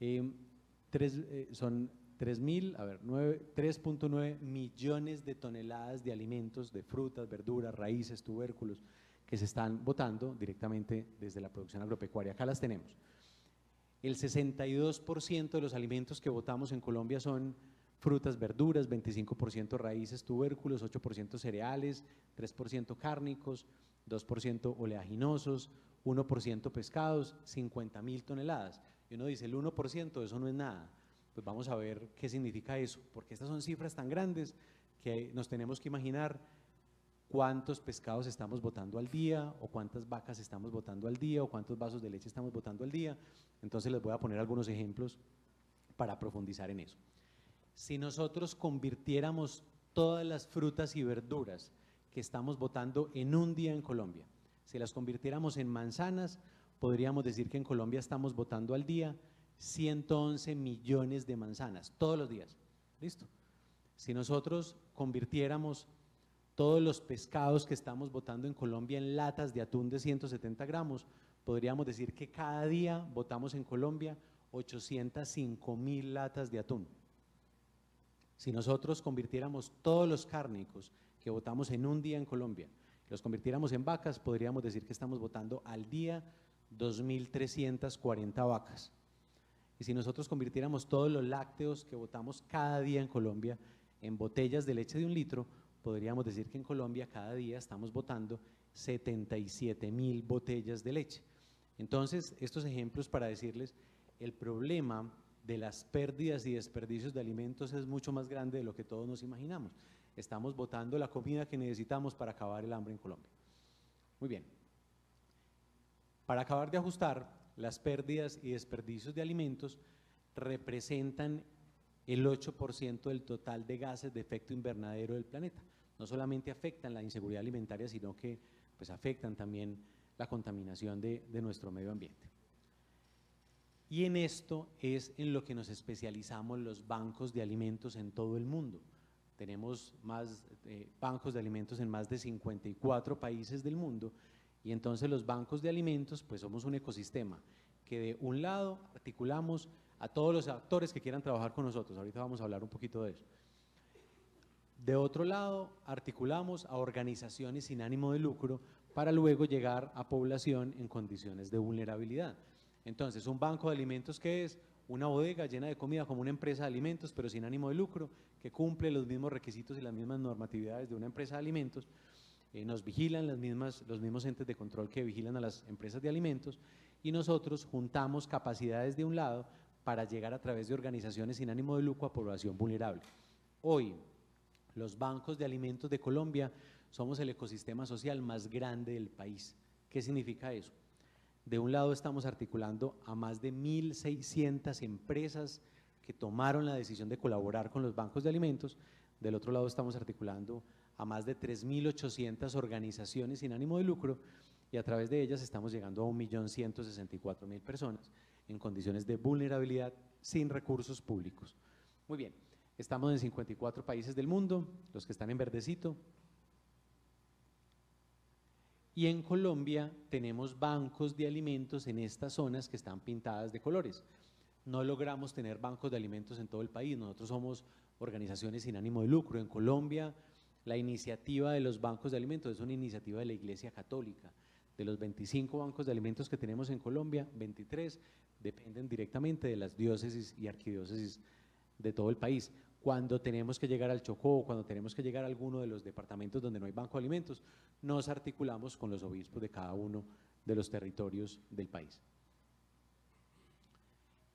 3.9 millones de toneladas de alimentos, de frutas, verduras, raíces, tubérculos, que se están botando directamente desde la producción agropecuaria. Acá las tenemos. El 62% de los alimentos que votamos en Colombia son frutas, verduras, 25% raíces, tubérculos, 8% cereales, 3% cárnicos, 2% oleaginosos, 1% pescados, 50.000 toneladas. Y uno dice, el 1%, eso no es nada. Pues vamos a ver qué significa eso, porque estas son cifras tan grandes que nos tenemos que imaginar cuántos pescados estamos botando al día, o cuántas vacas estamos botando al día, o cuántos vasos de leche estamos botando al día. Entonces les voy a poner algunos ejemplos para profundizar en eso. Si nosotros convirtiéramos todas las frutas y verduras que estamos botando en un día en Colombia, si las convirtiéramos en manzanas, podríamos decir que en Colombia estamos botando al día 111 millones de manzanas, todos los días. ¿Listo? Si nosotros convirtiéramos todos los pescados que estamos botando en Colombia en latas de atún de 170 gramos, podríamos decir que cada día botamos en Colombia 805.000 latas de atún. Si nosotros convirtiéramos todos los cárnicos que botamos en un día en Colombia, los convirtiéramos en vacas, podríamos decir que estamos botando al día 2.340 vacas. Y si nosotros convirtiéramos todos los lácteos que botamos cada día en Colombia en botellas de leche de 1 litro, podríamos decir que en Colombia cada día estamos botando 77.000 botellas de leche. Entonces, estos ejemplos para decirles, el problema de las pérdidas y desperdicios de alimentos es mucho más grande de lo que todos nos imaginamos. Estamos botando la comida que necesitamos para acabar el hambre en Colombia. Muy bien. Para acabar de ajustar, las pérdidas y desperdicios de alimentos representan el 8% del total de gases de efecto invernadero del planeta. No solamente afectan la inseguridad alimentaria, sino que pues, afectan también la contaminación de nuestro medio ambiente. Y en esto es en lo que nos especializamos los bancos de alimentos en todo el mundo. Tenemos más bancos de alimentos en más de 54 países del mundo, y entonces los bancos de alimentos pues somos un ecosistema que de un lado articulamos a todos los actores que quieran trabajar con nosotros, ahorita vamos a hablar un poquito de eso. De otro lado articulamos a organizaciones sin ánimo de lucro para luego llegar a población en condiciones de vulnerabilidad. Entonces, un banco de alimentos, ¿qué es? Una bodega llena de comida como una empresa de alimentos, pero sin ánimo de lucro, que cumple los mismos requisitos y las mismas normatividades de una empresa de alimentos. Nos vigilan los mismos entes de control que vigilan a las empresas de alimentos, y nosotros juntamos capacidades de un lado para llegar a través de organizaciones sin ánimo de lucro a población vulnerable. Hoy, los bancos de alimentos de Colombia somos el ecosistema social más grande del país. ¿Qué significa eso? De un lado estamos articulando a más de 1.600 empresas que tomaron la decisión de colaborar con los bancos de alimentos, del otro lado estamos articulando a más de 3.800 organizaciones sin ánimo de lucro, y a través de ellas estamos llegando a 1.164.000 personas en condiciones de vulnerabilidad sin recursos públicos. Muy bien, estamos en 54 países del mundo, los que están en verdecito. Y en Colombia tenemos bancos de alimentos en estas zonas que están pintadas de colores. No logramos tener bancos de alimentos en todo el país, nosotros somos organizaciones sin ánimo de lucro. En Colombia la iniciativa de los bancos de alimentos es una iniciativa de la Iglesia Católica. De los 25 bancos de alimentos que tenemos en Colombia, 23 dependen directamente de las diócesis y arquidiócesis de todo el país. Cuando tenemos que llegar al Chocó, cuando tenemos que llegar a alguno de los departamentos donde no hay banco de alimentos, nos articulamos con los obispos de cada uno de los territorios del país.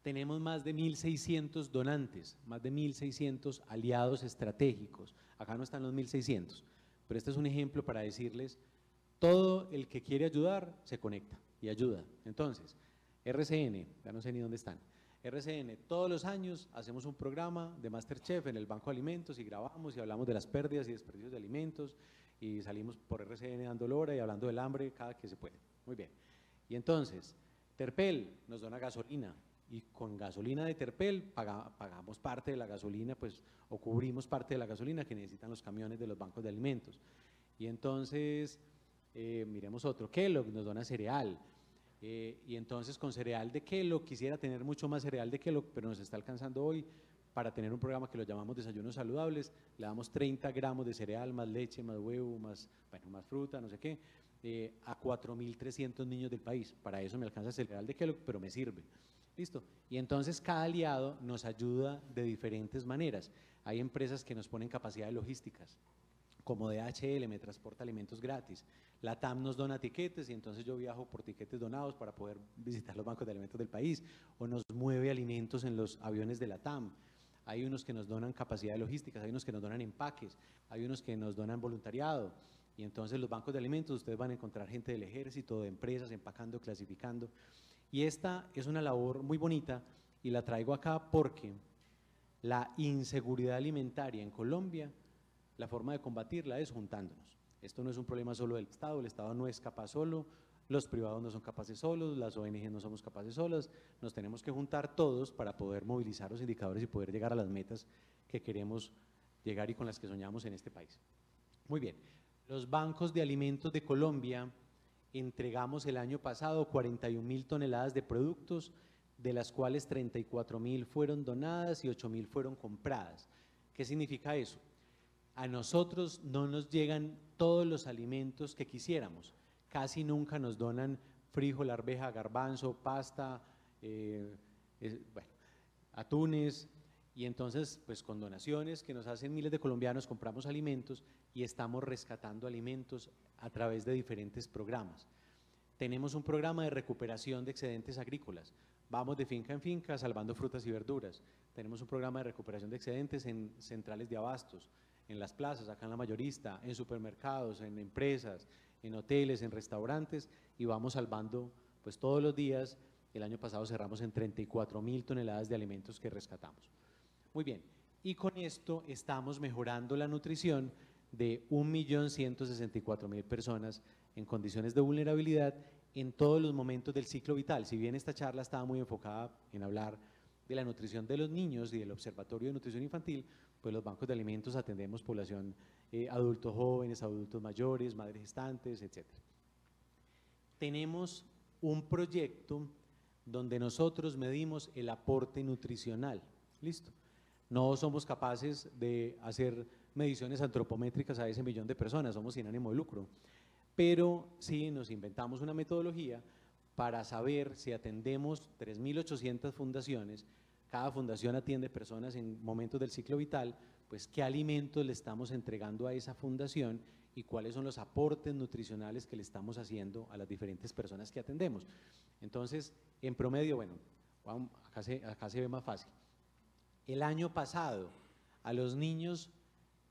Tenemos más de 1.600 donantes, más de 1.600 aliados estratégicos. Acá no están los 1.600, pero este es un ejemplo para decirles, todo el que quiere ayudar se conecta y ayuda. Entonces, RCN, ya no sé ni dónde están, RCN, todos los años hacemos un programa de Masterchef en el Banco de Alimentos y grabamos y hablamos de las pérdidas y desperdicios de alimentos y salimos por RCN dando lora y hablando del hambre cada que se puede. Muy bien. Y entonces, Terpel nos dona gasolina y con gasolina de Terpel pagamos parte de la gasolina, pues, o cubrimos parte de la gasolina que necesitan los camiones de los bancos de alimentos. Y entonces, miremos otro, Kellogg nos dona cereal. Y entonces con cereal de Kellogg, quisiera tener mucho más cereal de Kellogg, pero nos está alcanzando hoy para tener un programa que lo llamamos Desayunos Saludables. Le damos 30 gramos de cereal, más leche, más huevo, más fruta, no sé qué, a 4.300 niños del país. Para eso me alcanza el cereal de Kellogg, pero me sirve. ¿Listo? Y entonces cada aliado nos ayuda de diferentes maneras. Hay empresas que nos ponen capacidades logísticas, como DHL me transporta alimentos gratis. La TAM nos dona tiquetes y entonces yo viajo por tiquetes donados para poder visitar los bancos de alimentos del país, o nos mueve alimentos en los aviones de la TAM. Hay unos que nos donan capacidades logísticas, hay unos que nos donan empaques, hay unos que nos donan voluntariado. Y entonces los bancos de alimentos, ustedes van a encontrar gente del ejército, de empresas, empacando, clasificando. Y esta es una labor muy bonita y la traigo acá porque la inseguridad alimentaria en Colombia, la forma de combatirla es juntándonos. Esto no es un problema solo del Estado, el Estado no es capaz solo, los privados no son capaces solos, las ONG no somos capaces solas, nos tenemos que juntar todos para poder movilizar los indicadores y poder llegar a las metas que queremos llegar y con las que soñamos en este país. Muy bien, los bancos de alimentos de Colombia entregamos el año pasado 41.000 toneladas de productos, de las cuales 34.000 fueron donadas y 8.000 fueron compradas. ¿Qué significa eso? A nosotros no nos llegan todos los alimentos que quisiéramos. Casi nunca nos donan frijol, arveja, garbanzo, pasta, atunes, y entonces pues con donaciones que nos hacen miles de colombianos compramos alimentos y estamos rescatando alimentos a través de diferentes programas. Tenemos un programa de recuperación de excedentes agrícolas. Vamos de finca en finca salvando frutas y verduras. Tenemos un programa de recuperación de excedentes en centrales de abastos, en las plazas, acá en la mayorista, en supermercados, en empresas, en hoteles, en restaurantes, y vamos salvando pues todos los días. El año pasado cerramos en 34.000 toneladas de alimentos que rescatamos. Muy bien, y con esto estamos mejorando la nutrición de 1.164.000 personas en condiciones de vulnerabilidad en todos los momentos del ciclo vital. Si bien esta charla estaba muy enfocada en hablar de la nutrición de los niños y del Observatorio de Nutrición Infantil, pues los bancos de alimentos atendemos población adultos jóvenes, adultos mayores, madres gestantes, etc. Tenemos un proyecto donde nosotros medimos el aporte nutricional. ¿Listo? No somos capaces de hacer mediciones antropométricas a ese millón de personas, somos sin ánimo de lucro, pero sí nos inventamos una metodología para saber si atendemos 3.800 fundaciones, cada fundación atiende personas en momentos del ciclo vital, pues qué alimentos le estamos entregando a esa fundación y cuáles son los aportes nutricionales que le estamos haciendo a las diferentes personas que atendemos. Entonces, en promedio, bueno, acá se ve más fácil. El año pasado, a los niños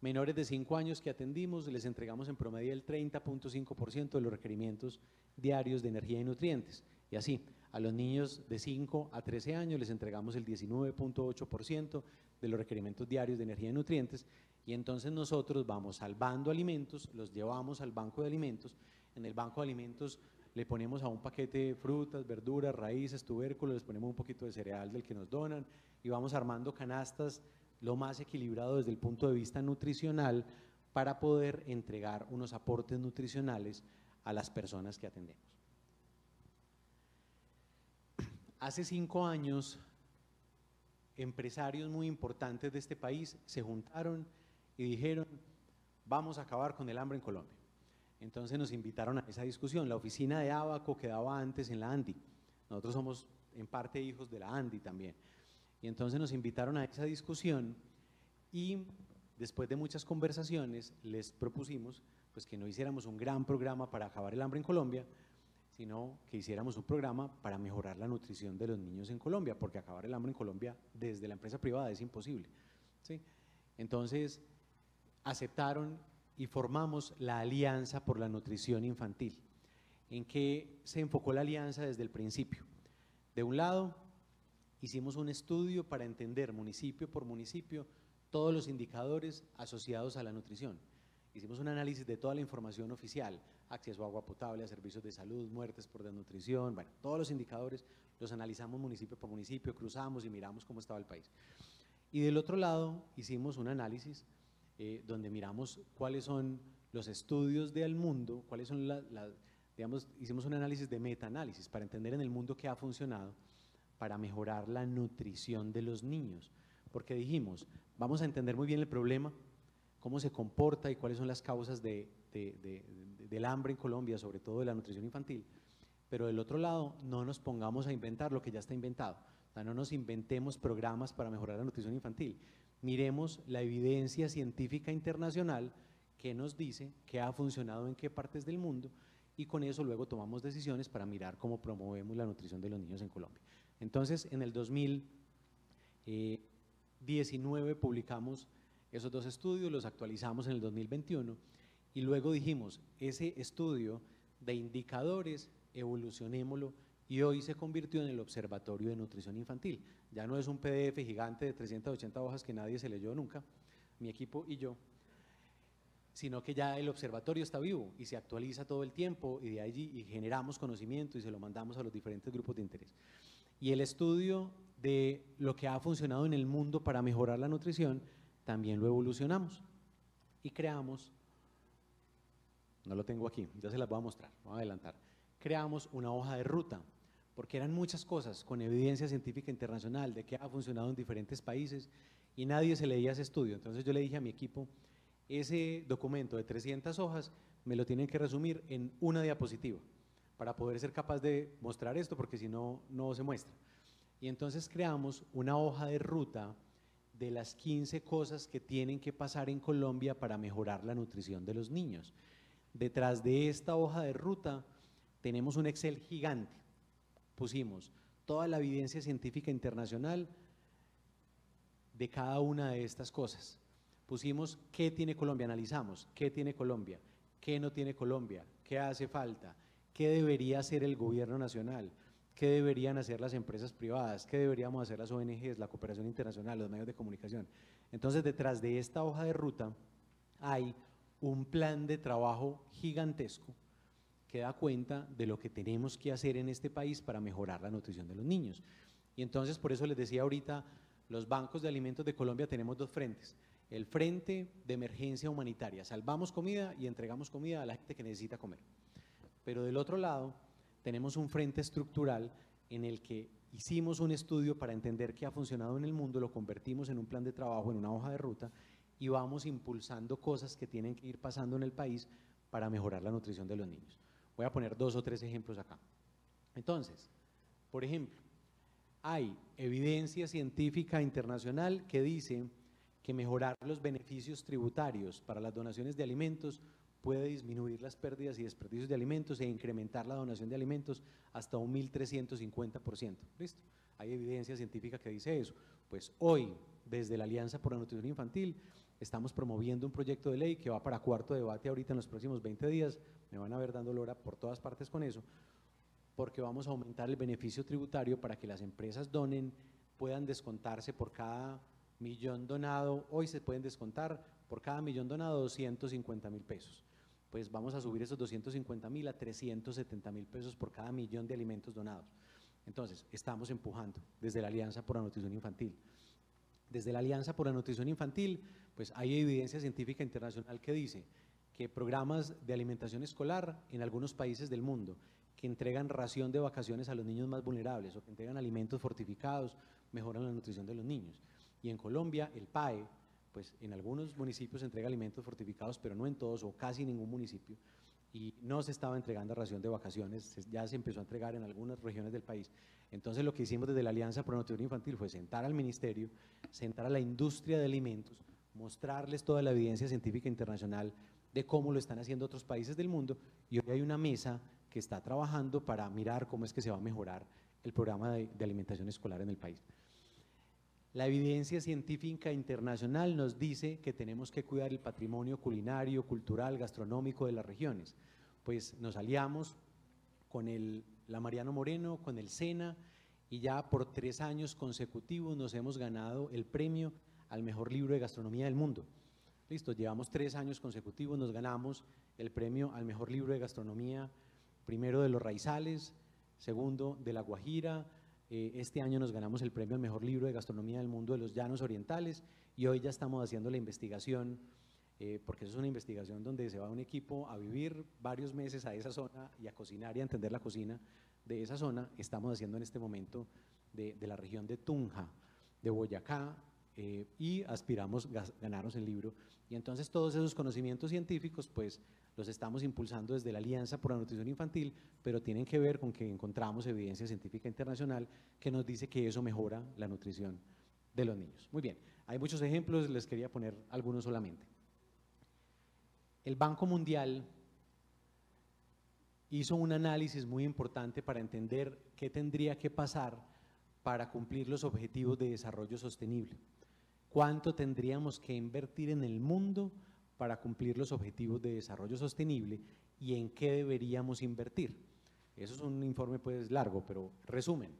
menores de 5 años que atendimos, les entregamos en promedio el 30.5% de los requerimientos diarios de energía y nutrientes. Y así, a los niños de 5 a 13 años les entregamos el 19.8% de los requerimientos diarios de energía y nutrientes. Y entonces nosotros vamos salvando alimentos, los llevamos al banco de alimentos. En el banco de alimentos le ponemos a un paquete frutas, verduras, raíces, tubérculos, les ponemos un poquito de cereal del que nos donan y vamos armando canastas lo más equilibrado desde el punto de vista nutricional para poder entregar unos aportes nutricionales a las personas que atendemos. Hace 5 años, empresarios muy importantes de este país se juntaron y dijeron, vamos a acabar con el hambre en Colombia. Entonces nos invitaron a esa discusión. La oficina de Abaco quedaba antes en la ANDI. Nosotros somos en parte hijos de la ANDI también. Y entonces nos invitaron a esa discusión Y después de muchas conversaciones les propusimos pues, que no hiciéramos un gran programa para acabar el hambre en Colombia, sino que hiciéramos un programa para mejorar la nutrición de los niños en Colombia, porque acabar el hambre en Colombia desde la empresa privada es imposible, ¿sí? Entonces aceptaron y formamos la Alianza por la Nutrición Infantil. ¿En qué se enfocó la alianza desde el principio? De un lado, hicimos un estudio para entender municipio por municipio todos los indicadores asociados a la nutrición. Hicimos un análisis de toda la información oficial, acceso a agua potable, a servicios de salud, muertes por desnutrición, bueno, todos los indicadores los analizamos municipio por municipio, cruzamos y miramos cómo estaba el país. Y del otro lado hicimos un análisis donde miramos cuáles son los estudios del mundo, cuáles son digamos, hicimos un análisis de metaanálisis para entender en el mundo qué ha funcionado para mejorar la nutrición de los niños, porque dijimos, vamos a entender muy bien el problema, cómo se comporta y cuáles son las causas del hambre en Colombia, sobre todo de la nutrición infantil, pero del otro lado no nos pongamos a inventar lo que ya está inventado, o sea, no nos inventemos programas para mejorar la nutrición infantil, miremos la evidencia científica internacional que nos dice qué ha funcionado en qué partes del mundo y con eso luego tomamos decisiones para mirar cómo promovemos la nutrición de los niños en Colombia. Entonces, en el 2019 publicamos esos dos estudios, los actualizamos en el 2021 y luego dijimos, ese estudio de indicadores, evolucionémoslo y hoy se convirtió en el Observatorio de Nutrición Infantil. Ya no es un PDF gigante de 380 hojas que nadie se leyó nunca, mi equipo y yo, sino que ya el observatorio está vivo y se actualiza todo el tiempo y de allí y generamos conocimiento y se lo mandamos a los diferentes grupos de interés. Y el estudio de lo que ha funcionado en el mundo para mejorar la nutrición también lo evolucionamos y creamos, no lo tengo aquí, ya se las voy a mostrar, voy a adelantar, creamos una hoja de ruta, porque eran muchas cosas con evidencia científica internacional de que ha funcionado en diferentes países y nadie se leía ese estudio. Entonces yo le dije a mi equipo, ese documento de 300 hojas me lo tienen que resumir en una diapositiva para poder ser capaz de mostrar esto, porque si no, no se muestra. Y entonces creamos una hoja de ruta de las 15 cosas que tienen que pasar en Colombia para mejorar la nutrición de los niños. Detrás de esta hoja de ruta tenemos un Excel gigante. Pusimos toda la evidencia científica internacional de cada una de estas cosas. Pusimos qué tiene Colombia, analizamos qué tiene Colombia, qué no tiene Colombia, qué hace falta, qué debería hacer el gobierno nacional, qué deberían hacer las empresas privadas, qué deberíamos hacer las ONGs, la cooperación internacional, los medios de comunicación. Entonces, detrás de esta hoja de ruta hay un plan de trabajo gigantesco que da cuenta de lo que tenemos que hacer en este país para mejorar la nutrición de los niños. Y entonces, por eso les decía ahorita, los bancos de alimentos de Colombia tenemos dos frentes. El frente de emergencia humanitaria, salvamos comida y entregamos comida a la gente que necesita comer. Pero del otro lado, tenemos un frente estructural en el que hicimos un estudio para entender qué ha funcionado en el mundo, lo convertimos en un plan de trabajo, en una hoja de ruta y vamos impulsando cosas que tienen que ir pasando en el país para mejorar la nutrición de los niños. Voy a poner 2 o 3 ejemplos acá. Entonces, por ejemplo, hay evidencia científica internacional que dice que mejorar los beneficios tributarios para las donaciones de alimentos puede disminuir las pérdidas y desperdicios de alimentos e incrementar la donación de alimentos hasta un 1.350%. ¿Listo? Hay evidencia científica que dice eso. Pues hoy, desde la Alianza por la Nutrición Infantil, estamos promoviendo un proyecto de ley que va para cuarto debate ahorita en los próximos 20 días. Me van a ver dando lora por todas partes con eso, porque vamos a aumentar el beneficio tributario para que las empresas donen, puedan descontarse por cada millón donado. Hoy se pueden descontar por cada millón donado 250.000 pesos. Pues vamos a subir esos 250.000 a 370.000 pesos por cada millón de alimentos donados. Entonces, estamos empujando desde la Alianza por la Nutrición Infantil. Desde la Alianza por la Nutrición Infantil, pues hay evidencia científica internacional que dice que programas de alimentación escolar en algunos países del mundo que entregan ración de vacaciones a los niños más vulnerables o que entregan alimentos fortificados mejoran la nutrición de los niños. Y en Colombia, el PAE, pues en algunos municipios se entrega alimentos fortificados, pero no en todos o casi ningún municipio, y no se estaba entregando ración de vacaciones, ya se empezó a entregar en algunas regiones del país. Entonces lo que hicimos desde la Alianza por la Nutrición Infantil fue sentar al ministerio, sentar a la industria de alimentos, mostrarles toda la evidencia científica internacional de cómo lo están haciendo otros países del mundo, y hoy hay una mesa que está trabajando para mirar cómo es que se va a mejorar el programa de alimentación escolar en el país. La evidencia científica internacional nos dice que tenemos que cuidar el patrimonio culinario, cultural, gastronómico de las regiones. Pues nos aliamos con la Mariano Moreno, con el SENA, y ya por 3 años consecutivos nos hemos ganado el premio al mejor libro de gastronomía del mundo. Listo, llevamos 3 años consecutivos, nos ganamos el premio al mejor libro de gastronomía, primero de los Raizales, segundo de La Guajira. Este año nos ganamos el premio al mejor libro de gastronomía del mundo de los Llanos Orientales, y hoy ya estamos haciendo la investigación, porque eso es una investigación donde se va un equipo a vivir varios meses a esa zona y a cocinar y a entender la cocina de esa zona. Estamos haciendo en este momento de la región de Tunja, de Boyacá, y aspiramos ganarnos el libro. Y entonces todos esos conocimientos científicos pues los estamos impulsando desde la Alianza por la Nutrición Infantil, pero tienen que ver con que encontramos evidencia científica internacional que nos dice que eso mejora la nutrición de los niños. Muy bien, hay muchos ejemplos, les quería poner algunos solamente. El Banco Mundial hizo un análisis muy importante para entender qué tendría que pasar para cumplir los objetivos de desarrollo sostenible. ¿Cuánto tendríamos que invertir en el mundo para cumplir los objetivos de desarrollo sostenible y en qué deberíamos invertir? Eso es un informe pues largo, pero resumen.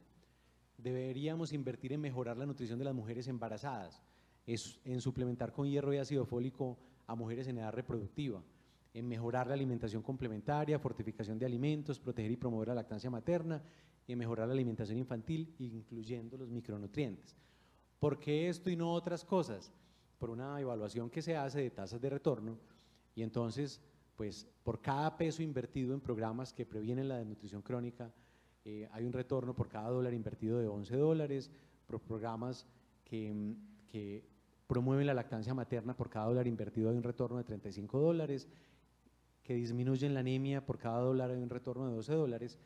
Deberíamos invertir en mejorar la nutrición de las mujeres embarazadas, en suplementar con hierro y ácido fólico a mujeres en edad reproductiva, en mejorar la alimentación complementaria, fortificación de alimentos, proteger y promover la lactancia materna, y en mejorar la alimentación infantil, incluyendo los micronutrientes. ¿Por qué esto y no otras cosas? Por una evaluación que se hace de tasas de retorno, y entonces, pues, por cada peso invertido en programas que previenen la desnutrición crónica, hay un retorno por cada dólar invertido de $11, por programas que promueven la lactancia materna, por cada dólar invertido hay un retorno de $35, que disminuyen la anemia, por cada dólar hay un retorno de $12,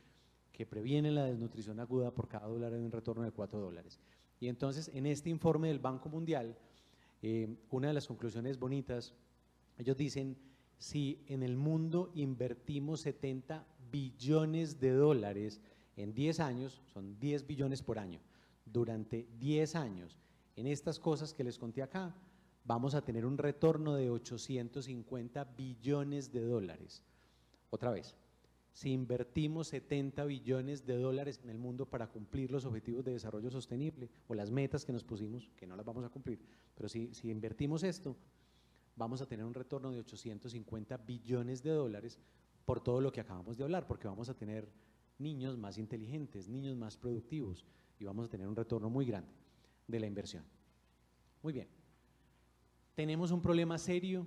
que previenen la desnutrición aguda, por cada dólar hay un retorno de $4. Y entonces, en este informe del Banco Mundial, una de las conclusiones bonitas, ellos dicen, si en el mundo invertimos 70 billones de dólares en 10 años, son 10 billones por año, durante 10 años, en estas cosas que les conté acá, vamos a tener un retorno de 850 billones de dólares. Otra vez, si invertimos 70 billones de dólares en el mundo para cumplir los objetivos de desarrollo sostenible o las metas que nos pusimos, que no las vamos a cumplir, pero si invertimos esto, vamos a tener un retorno de 850 billones de dólares por todo lo que acabamos de hablar, porque vamos a tener niños más inteligentes, niños más productivos, y vamos a tener un retorno muy grande de la inversión. Muy bien, tenemos un problema serio.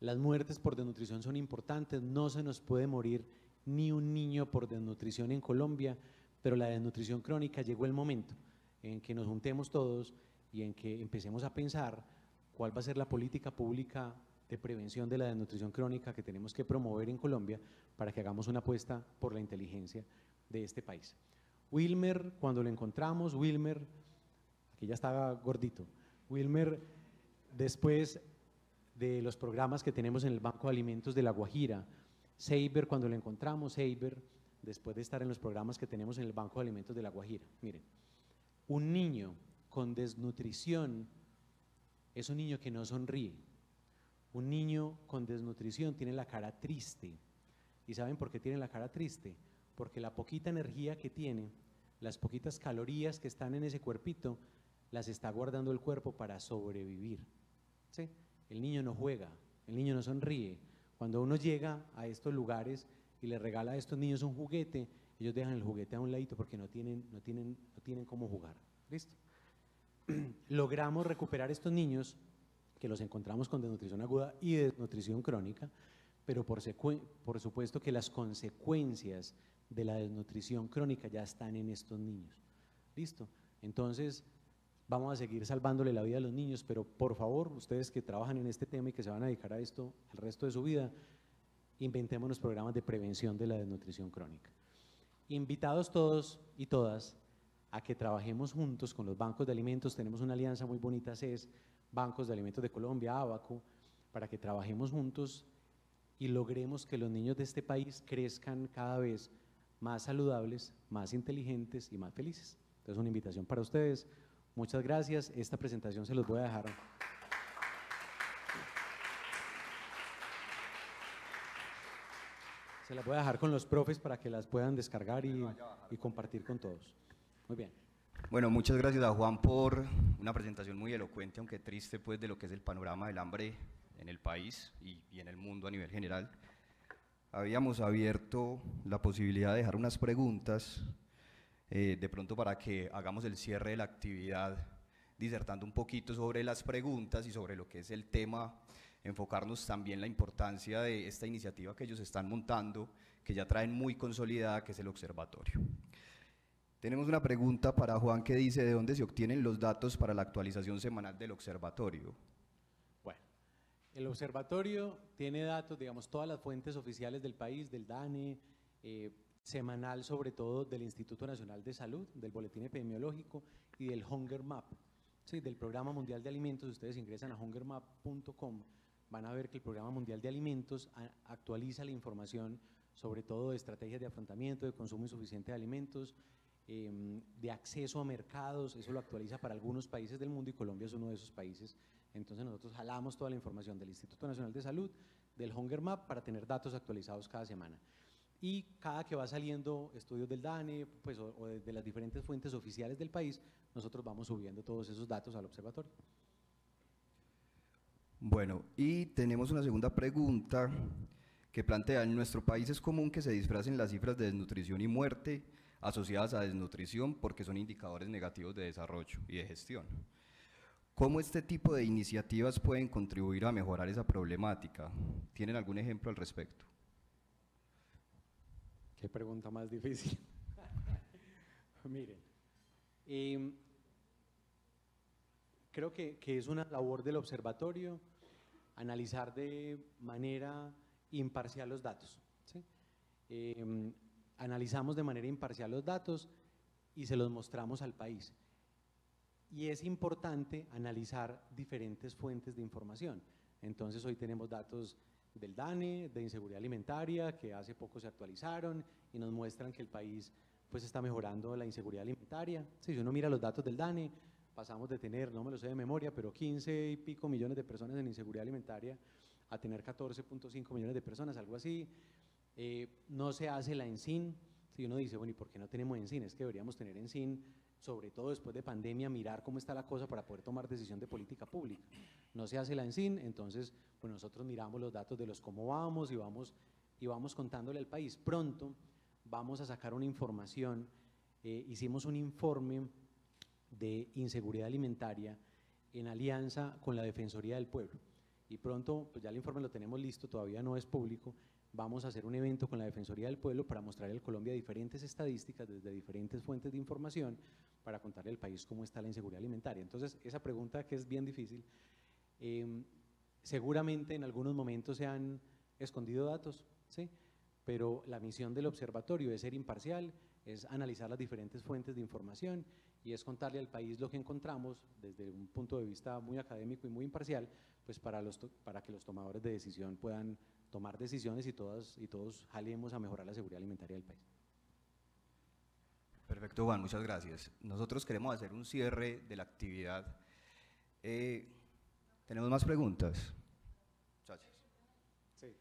Las muertes por desnutrición son importantes, no se nos puede morir ni un niño por desnutrición en Colombia, pero la desnutrición crónica llegó el momento en que nos juntemos todos y en que empecemos a pensar cuál va a ser la política pública de prevención de la desnutrición crónica que tenemos que promover en Colombia para que hagamos una apuesta por la inteligencia de este país. Wilmer, cuando lo encontramos, Wilmer, aquí ya estaba gordito, Wilmer, después de los programas que tenemos en el Banco de Alimentos de La Guajira, Seiber, cuando lo encontramos, Seiber, después de estar en los programas que tenemos en el Banco de Alimentos de La Guajira. Miren, un niño con desnutrición es un niño que no sonríe. Un niño con desnutrición tiene la cara triste. ¿Y saben por qué tiene la cara triste? Porque la poquita energía que tiene, las poquitas calorías que están en ese cuerpito, las está guardando el cuerpo para sobrevivir. ¿Sí? El niño no juega, el niño no sonríe. Cuando uno llega a estos lugares y le regala a estos niños un juguete, ellos dejan el juguete a un ladito porque no tienen cómo jugar. ¿Listo? Logramos recuperar estos niños que los encontramos con desnutrición aguda y desnutrición crónica, pero por supuesto que las consecuencias de la desnutrición crónica ya están en estos niños. ¿Listo? Entonces, vamos a seguir salvándole la vida a los niños, pero por favor, ustedes que trabajan en este tema y que se van a dedicar a esto el resto de su vida, inventémonos programas de prevención de la desnutrición crónica. Invitados todos y todas a que trabajemos juntos con los bancos de alimentos, tenemos una alianza muy bonita, CES, Bancos de Alimentos de Colombia, Abaco, para que trabajemos juntos y logremos que los niños de este país crezcan cada vez más saludables, más inteligentes y más felices. Entonces, una invitación para ustedes. Muchas gracias. Esta presentación se los voy a dejar. Se las voy a dejar con los profes para que las puedan descargar y compartir con todos. Muy bien. Bueno, muchas gracias a Juan por una presentación muy elocuente, aunque triste, pues, de lo que es el panorama del hambre en el país y en el mundo a nivel general. Habíamos abierto la posibilidad de dejar unas preguntas, de pronto para que hagamos el cierre de la actividad, disertando un poquito sobre las preguntas y sobre lo que es el tema, enfocarnos también la importancia de esta iniciativa que ellos están montando, que ya traen muy consolidada, que es el observatorio. Tenemos una pregunta para Juan que dice: ¿de dónde se obtienen los datos para la actualización semanal del observatorio? Bueno, el observatorio tiene datos, digamos, todas las fuentes oficiales del país, del DANE, semanal sobre todo del Instituto Nacional de Salud, del Boletín Epidemiológico y del Hunger Map, ¿sí? Del Programa Mundial de Alimentos. Ustedes ingresan a hungermap.com, van a ver que el Programa Mundial de Alimentos actualiza la información sobre todo de estrategias de afrontamiento, de consumo insuficiente de alimentos, de acceso a mercados. Eso lo actualiza para algunos países del mundo y Colombia es uno de esos países. Entonces nosotros jalamos toda la información del Instituto Nacional de Salud, del Hunger Map, para tener datos actualizados cada semana. Y cada que va saliendo estudios del DANE, pues, o de las diferentes fuentes oficiales del país, nosotros vamos subiendo todos esos datos al observatorio. Bueno, y tenemos una segunda pregunta que plantea: en nuestro país es común que se disfracen las cifras de desnutrición y muerte asociadas a desnutrición porque son indicadores negativos de desarrollo y de gestión. ¿Cómo este tipo de iniciativas pueden contribuir a mejorar esa problemática? ¿Tienen algún ejemplo al respecto? Qué pregunta más difícil. Miren, creo que es una labor del observatorio analizar de manera imparcial los datos, ¿sí? Analizamos de manera imparcial los datos y se los mostramos al país. Y es importante analizar diferentes fuentes de información. Entonces hoy tenemos datos del DANE, de inseguridad alimentaria, que hace poco se actualizaron y nos muestran que el país pues está mejorando la inseguridad alimentaria. Sí, si uno mira los datos del DANE, pasamos de tener, no me lo sé de memoria, pero 15 y pico millones de personas en inseguridad alimentaria a tener 14.5 millones de personas, algo así. No se hace la ENSIN. Si uno dice, bueno, ¿y por qué no tenemos ENSIN? Es que deberíamos tener ENSIN, sobre todo después de pandemia, mirar cómo está la cosa para poder tomar decisión de política pública. No se hace la ENSIN, entonces pues nosotros miramos los datos de los cómo vamos y vamos contándole al país. Pronto vamos a sacar una información, hicimos un informe de inseguridad alimentaria en alianza con la Defensoría del Pueblo y pronto, pues ya el informe lo tenemos listo, todavía no es público. Vamos a hacer un evento con la Defensoría del Pueblo para mostrarle al Colombia diferentes estadísticas desde diferentes fuentes de información para contarle al país cómo está la inseguridad alimentaria. Entonces, esa pregunta que es bien difícil, seguramente en algunos momentos se han escondido datos, ¿sí? Pero la misión del observatorio es ser imparcial, es analizar las diferentes fuentes de información y es contarle al país lo que encontramos desde un punto de vista muy académico y muy imparcial, pues para que los tomadores de decisión puedan tomar decisiones y todos jalemos a mejorar la seguridad alimentaria del país. Perfecto, Juan, muchas gracias. Nosotros queremos hacer un cierre de la actividad. ¿Tenemos más preguntas? Muchachos. Sí.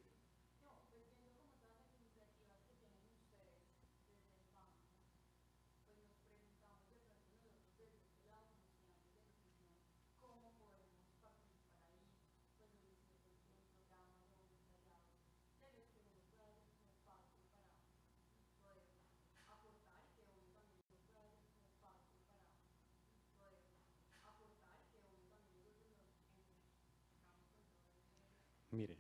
Mire,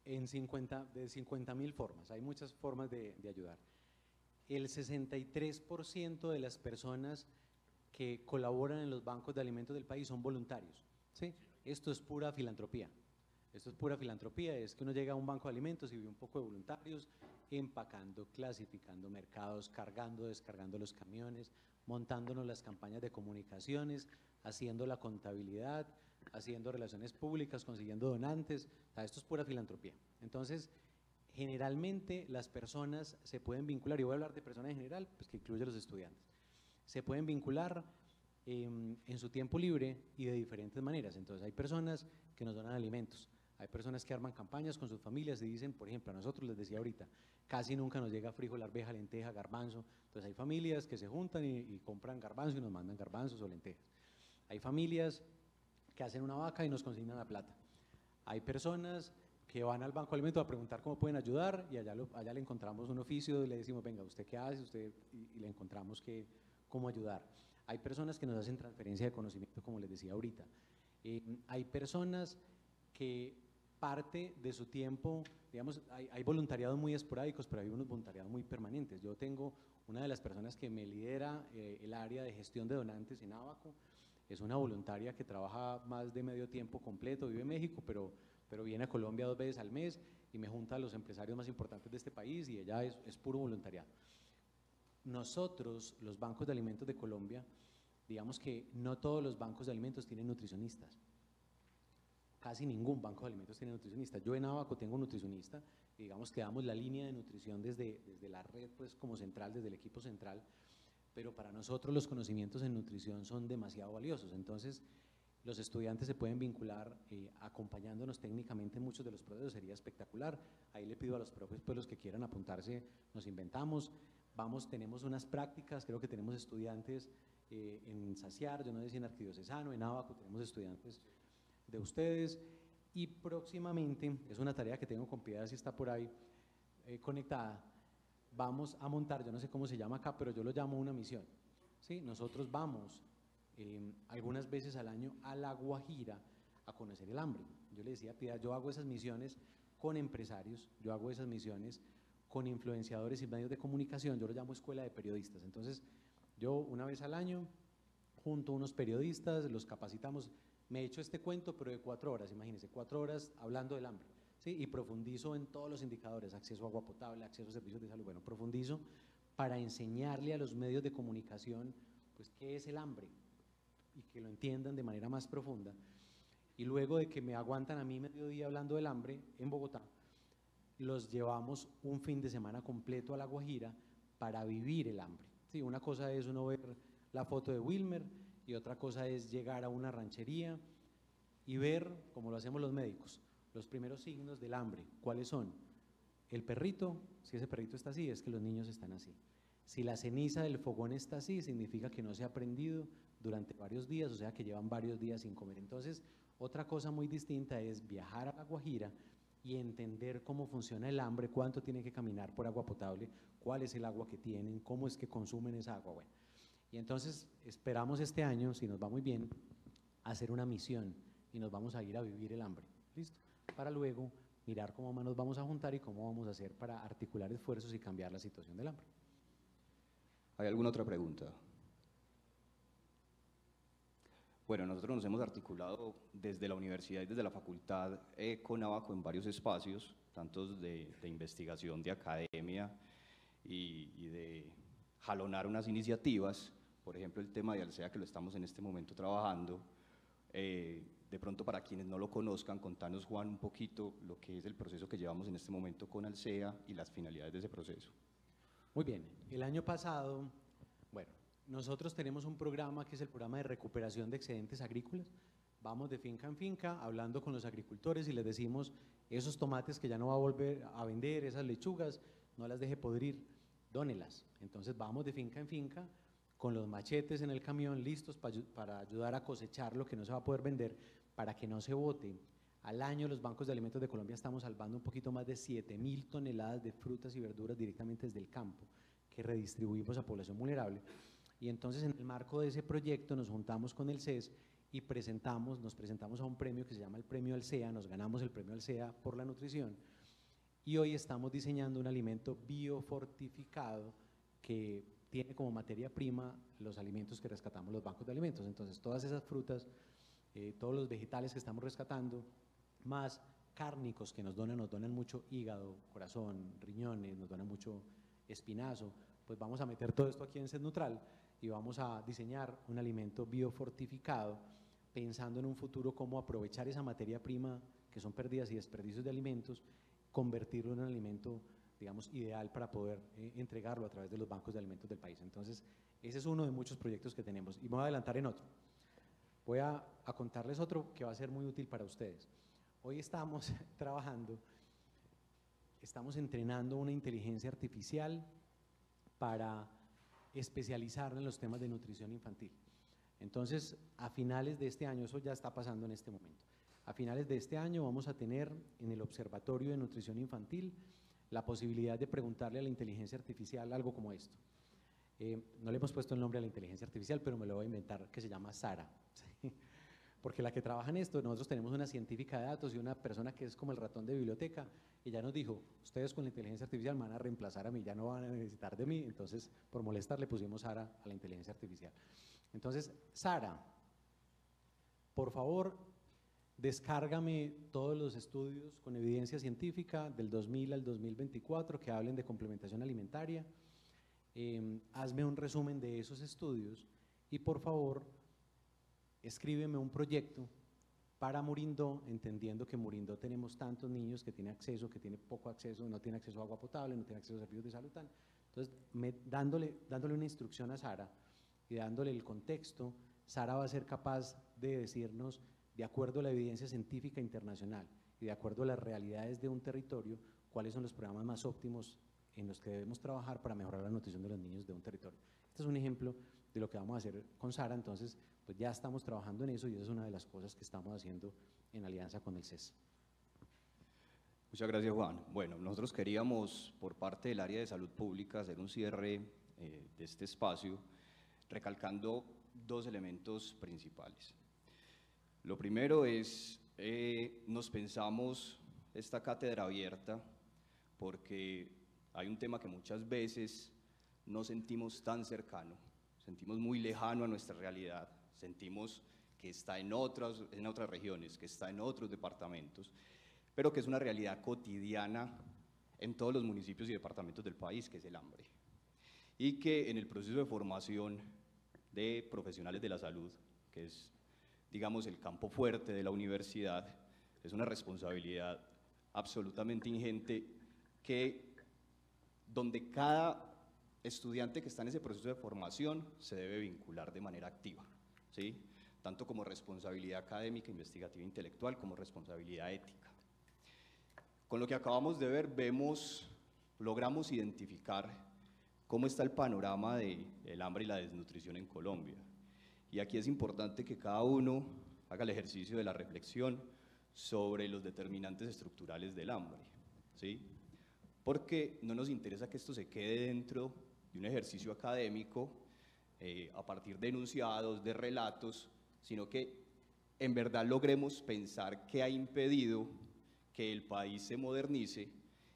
de 50.000 formas, hay muchas formas de ayudar. El 63% de las personas que colaboran en los bancos de alimentos del país son voluntarios, ¿sí? Esto es pura filantropía. Esto es pura filantropía, es que uno llega a un banco de alimentos y ve un poco de voluntarios empacando, clasificando mercados, cargando, descargando los camiones, montándonos las campañas de comunicaciones, haciendo la contabilidad, haciendo relaciones públicas, consiguiendo donantes, o sea, esto es pura filantropía. Entonces, generalmente las personas se pueden vincular, y voy a hablar de personas en general, pues que incluye a los estudiantes, se pueden vincular en su tiempo libre y de diferentes maneras. Entonces hay personas que nos donan alimentos, hay personas que arman campañas con sus familias y dicen, por ejemplo, a nosotros les decía ahorita, casi nunca nos llega frijol, arveja, lenteja, garbanzo, entonces hay familias que se juntan y compran garbanzo y nos mandan garbanzos o lentejas. Hay familias que hacen una vaca y nos consignan la plata. Hay personas que van al banco de alimentos a preguntar cómo pueden ayudar y allá le encontramos un oficio y le decimos, venga, ¿usted qué hace? Y le encontramos cómo ayudar. Hay personas que nos hacen transferencia de conocimiento, como les decía ahorita. Hay personas que parte de su tiempo, digamos, hay voluntariados muy esporádicos, pero hay unos voluntariados muy permanentes. Yo tengo una de las personas que me lidera el área de gestión de donantes en Abaco, es una voluntaria que trabaja más de medio tiempo completo, vive en México, pero viene a Colombia 2 veces al mes y me junta a los empresarios más importantes de este país y ella es puro voluntariado. Nosotros, los bancos de alimentos de Colombia, digamos que no todos los bancos de alimentos tienen nutricionistas. Casi ningún banco de alimentos tiene nutricionista. Yo en Abaco tengo un nutricionista, y digamos que damos la línea de nutrición desde la red, pues como central, desde el equipo central, pero para nosotros los conocimientos en nutrición son demasiado valiosos. Entonces, los estudiantes se pueden vincular acompañándonos técnicamente en muchos de los procesos, sería espectacular. Ahí le pido a los profes, pues los que quieran apuntarse, nos inventamos. Tenemos unas prácticas, creo que tenemos estudiantes en Saciar, yo no sé si en Arquidiocesano, en Abaco, tenemos estudiantes de ustedes, y próximamente, es una tarea que tengo con Piedad si está por ahí conectada, vamos a montar, yo no sé cómo se llama acá, pero yo lo llamo una misión, ¿sí? Nosotros vamos algunas veces al año a La Guajira a conocer el hambre. Yo le decía a Piedad, yo hago esas misiones con empresarios, yo hago esas misiones con influenciadores y medios de comunicación, yo lo llamo escuela de periodistas. Entonces, yo una vez al año junto a unos periodistas, los capacitamos. Me he hecho este cuento, pero de 4 horas, imagínense, 4 horas hablando del hambre, ¿sí? Y profundizo en todos los indicadores, acceso a agua potable, acceso a servicios de salud, bueno, profundizo para enseñarle a los medios de comunicación, pues, qué es el hambre y que lo entiendan de manera más profunda. Y luego de que me aguantan a mí medio día hablando del hambre en Bogotá, los llevamos un fin de semana completo a La Guajira para vivir el hambre. Sí, una cosa es uno ver la foto de Wilmer y otra cosa es llegar a una ranchería y ver, como lo hacemos los médicos, los primeros signos del hambre. ¿Cuáles son? El perrito, si ese perrito está así, es que los niños están así. Si la ceniza del fogón está así, significa que no se ha prendido durante varios días, o sea que llevan varios días sin comer. Entonces, otra cosa muy distinta es viajar a La Guajira y entender cómo funciona el hambre, cuánto tienen que caminar por agua potable, cuál es el agua que tienen, cómo es que consumen esa agua. Bueno, y entonces esperamos este año, si nos va muy bien, hacer una misión y nos vamos a ir a vivir el hambre, ¿listo? Para luego mirar cómo más nos vamos a juntar y cómo vamos a hacer para articular esfuerzos y cambiar la situación del hambre. ¿Hay alguna otra pregunta? Bueno, nosotros nos hemos articulado desde la universidad y desde la facultad con Abaco en varios espacios, tantos de investigación, de academia y de jalonar unas iniciativas, por ejemplo el tema de Alsea, que lo estamos en este momento trabajando. De pronto, para quienes no lo conozcan, contanos, Juan, un poquito lo que es el proceso que llevamos en este momento con Alsea y las finalidades de ese proceso. Muy bien, el año pasado, bueno, nosotros tenemos un programa que es el programa de recuperación de excedentes agrícolas. Vamos de finca en finca hablando con los agricultores y les decimos, esos tomates que ya no va a volver a vender, esas lechugas, no las deje podrir, dónelas. Entonces vamos de finca en finca con los machetes en el camión listos para ayudar a cosechar lo que no se va a poder vender, para que no se bote. Al año los bancos de alimentos de Colombia estamos salvando un poquito más de 7.000 toneladas de frutas y verduras directamente desde el campo, que redistribuimos a población vulnerable. Y entonces en el marco de ese proyecto nos juntamos con el CES y nos presentamos a un premio que se llama el Premio Alsea, nos ganamos el Premio Alsea por la nutrición y hoy estamos diseñando un alimento biofortificado que tiene como materia prima los alimentos que rescatamos los bancos de alimentos. Entonces todas esas frutas, todos los vegetales que estamos rescatando, más cárnicos que nos donan mucho hígado, corazón, riñones, nos donan mucho espinazo, pues vamos a meter todo esto aquí en Sed Neutral y vamos a diseñar un alimento biofortificado pensando en un futuro cómo aprovechar esa materia prima que son pérdidas y desperdicios de alimentos, convertirlo en un alimento, digamos, ideal para poder entregarlo a través de los bancos de alimentos del país. Entonces, ese es uno de muchos proyectos que tenemos y me voy a adelantar en otro. Voy a contarles otro que va a ser muy útil para ustedes. Hoy estamos trabajando, estamos entrenando una inteligencia artificial para especializarla en los temas de nutrición infantil. Entonces, a finales de este año, eso ya está pasando en este momento, a finales de este año vamos a tener en el Observatorio de Nutrición Infantil la posibilidad de preguntarle a la inteligencia artificial algo como esto. No le hemos puesto el nombre a la inteligencia artificial, pero me lo voy a inventar, que se llama Sara. ¿Sí? Porque la que trabaja en esto, nosotros tenemos una científica de datos y una persona que es como el ratón de biblioteca, y ya nos dijo, ustedes con la inteligencia artificial me van a reemplazar a mí, ya no van a necesitar de mí, entonces por molestar le pusimos Sara a la inteligencia artificial. Entonces, Sara, por favor, descárgame todos los estudios con evidencia científica del 2000 al 2024 que hablen de complementación alimentaria, hazme un resumen de esos estudios y por favor escríbeme un proyecto para Murindó, entendiendo que en Murindó tenemos tantos niños que tienen acceso, que tienen poco acceso, no tienen acceso a agua potable, no tienen acceso a servicios de salud. Entonces, dándole una instrucción a Sara y dándole el contexto, Sara va a ser capaz de decirnos, de acuerdo a la evidencia científica internacional y de acuerdo a las realidades de un territorio, cuáles son los programas más óptimos en los que debemos trabajar para mejorar la nutrición de los niños de un territorio. Este es un ejemplo de lo que vamos a hacer con Sara, entonces pues ya estamos trabajando en eso y esa es una de las cosas que estamos haciendo en alianza con el CES. Muchas gracias, Juan. Bueno, nosotros queríamos, por parte del área de salud pública, hacer un cierre de este espacio, recalcando dos elementos principales. Lo primero es, nos pensamos esta cátedra abierta porque hay un tema que muchas veces no sentimos tan cercano, sentimos muy lejano a nuestra realidad, sentimos que está en otras regiones, que está en otros departamentos, pero que es una realidad cotidiana en todos los municipios y departamentos del país, que es el hambre. Y que en el proceso de formación de profesionales de la salud, que es, digamos, el campo fuerte de la universidad, es una responsabilidad absolutamente ingente donde cada estudiante que está en ese proceso de formación se debe vincular de manera activa, ¿sí? Tanto como responsabilidad académica, investigativa, intelectual, como responsabilidad ética. Con lo que acabamos de ver, logramos identificar cómo está el panorama del hambre y la desnutrición en Colombia. Y aquí es importante que cada uno haga el ejercicio de la reflexión sobre los determinantes estructurales del hambre, ¿sí? Porque no nos interesa que esto se quede dentro de un ejercicio académico a partir de enunciados, de relatos, sino que en verdad logremos pensar qué ha impedido que el país se modernice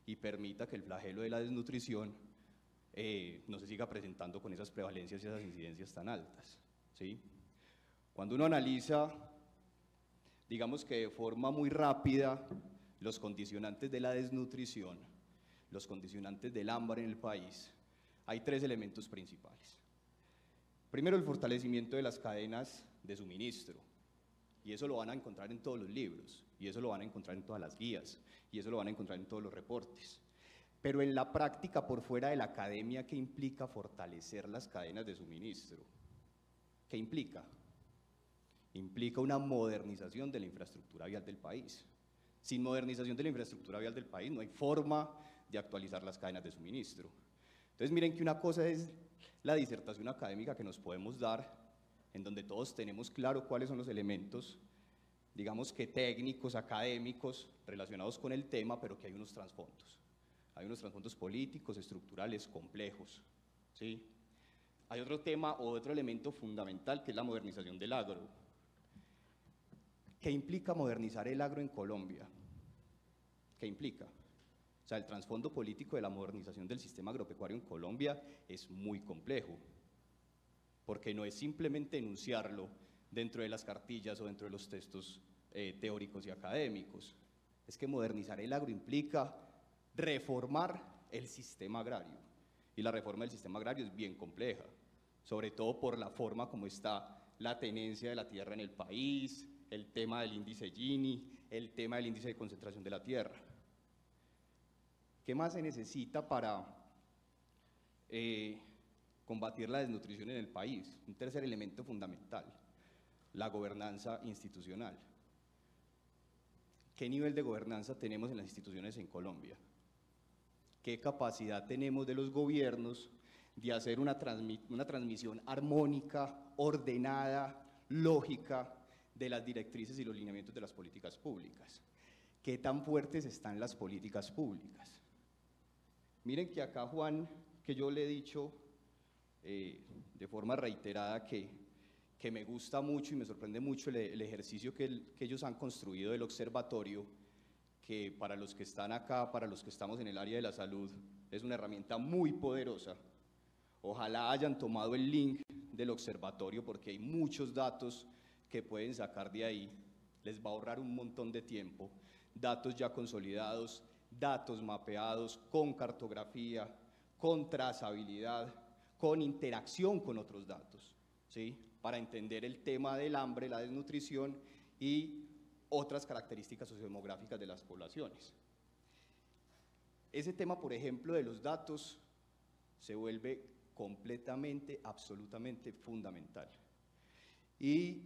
y permita que el flagelo de la desnutrición no se siga presentando con esas prevalencias y esas incidencias tan altas, ¿sí? Cuando uno analiza, digamos que de forma muy rápida, los condicionantes de la desnutrición, los condicionantes del hambre en el país, hay tres elementos principales. Primero, el fortalecimiento de las cadenas de suministro, y eso lo van a encontrar en todos los libros, y eso lo van a encontrar en todas las guías, y eso lo van a encontrar en todos los reportes. Pero en la práctica, por fuera de la academia, ¿qué implica fortalecer las cadenas de suministro? ¿Qué implica? Implica una modernización de la infraestructura vial del país. Sin modernización de la infraestructura vial del país no hay forma de actualizar las cadenas de suministro. Entonces miren que una cosa es la disertación académica que nos podemos dar, en donde todos tenemos claro cuáles son los elementos, digamos que técnicos, académicos, relacionados con el tema, pero que hay unos trasfondos. Hay unos trasfondos políticos, estructurales, complejos, ¿sí? Hay otro tema o otro elemento fundamental que es la modernización del agro. ¿Qué implica modernizar el agro en Colombia? ¿Qué implica? O sea, el trasfondo político de la modernización del sistema agropecuario en Colombia es muy complejo, porque no es simplemente enunciarlo dentro de las cartillas o dentro de los textos teóricos y académicos. Es que modernizar el agro implica reformar el sistema agrario, y la reforma del sistema agrario es bien compleja, sobre todo por la forma como está la tenencia de la tierra en el país, el tema del índice Gini, el tema del índice de concentración de la tierra. ¿Qué más se necesita para combatir la desnutrición en el país? Un tercer elemento fundamental, la gobernanza institucional. ¿Qué nivel de gobernanza tenemos en las instituciones en Colombia? ¿Qué capacidad tenemos de los gobiernos de hacer una transmisión armónica, ordenada, lógica de las directrices y los lineamientos de las políticas públicas? ¿Qué tan fuertes están las políticas públicas? Miren que acá, Juan, que yo le he dicho de forma reiterada que me gusta mucho y me sorprende mucho el ejercicio que ellos han construido del observatorio, que para los que están acá, para los que estamos en el área de la salud, es una herramienta muy poderosa. Ojalá hayan tomado el link del observatorio porque hay muchos datos que pueden sacar de ahí, les va a ahorrar un montón de tiempo, datos ya consolidados, datos mapeados, con cartografía, con trazabilidad, con interacción con otros datos, ¿sí? Para entender el tema del hambre, la desnutrición y otras características sociodemográficas de las poblaciones. Ese tema, por ejemplo, de los datos se vuelve completamente, absolutamente fundamental. Y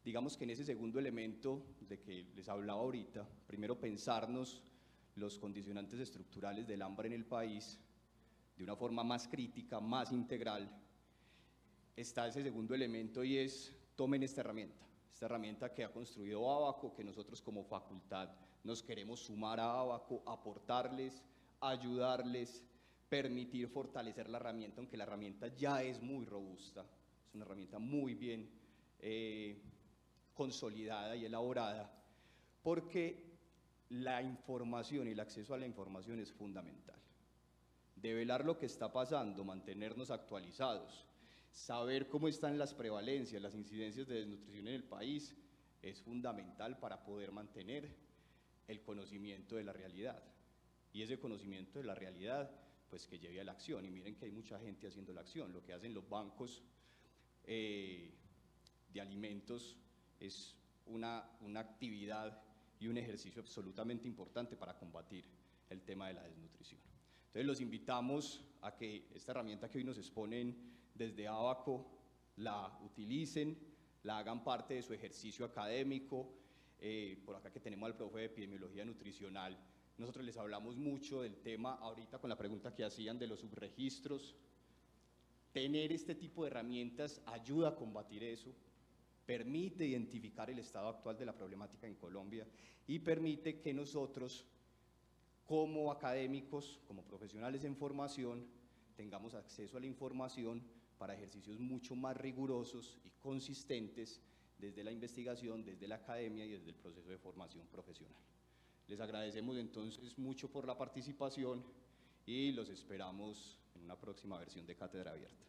digamos que en ese segundo elemento de que les hablaba ahorita, primero pensarnos los condicionantes estructurales del hambre en el país de una forma más crítica, más integral, está ese segundo elemento y es tomen esta herramienta que ha construido Abaco, que nosotros como facultad nos queremos sumar a Abaco, aportarles, ayudarles, permitir fortalecer la herramienta, aunque la herramienta ya es muy robusta, es una herramienta muy bien consolidada y elaborada, porque la información y el acceso a la información es fundamental. Develar lo que está pasando, mantenernos actualizados, saber cómo están las prevalencias, las incidencias de desnutrición en el país, es fundamental para poder mantener el conocimiento de la realidad. Y ese conocimiento de la realidad, pues que lleve a la acción. Y miren que hay mucha gente haciendo la acción. Lo que hacen los bancos de alimentos es una actividad y un ejercicio absolutamente importante para combatir el tema de la desnutrición. Entonces los invitamos a que esta herramienta que hoy nos exponen desde Abaco la utilicen, la hagan parte de su ejercicio académico. Por acá que tenemos al profe de epidemiología nutricional, nosotros les hablamos mucho del tema ahorita con la pregunta que hacían de los subregistros. Tener este tipo de herramientas ayuda a combatir eso, permite identificar el estado actual de la problemática en Colombia y permite que nosotros, como académicos, como profesionales en formación, tengamos acceso a la información para ejercicios mucho más rigurosos y consistentes desde la investigación, desde la academia y desde el proceso de formación profesional. Les agradecemos entonces mucho por la participación y los esperamos en una próxima versión de Cátedra Abierta.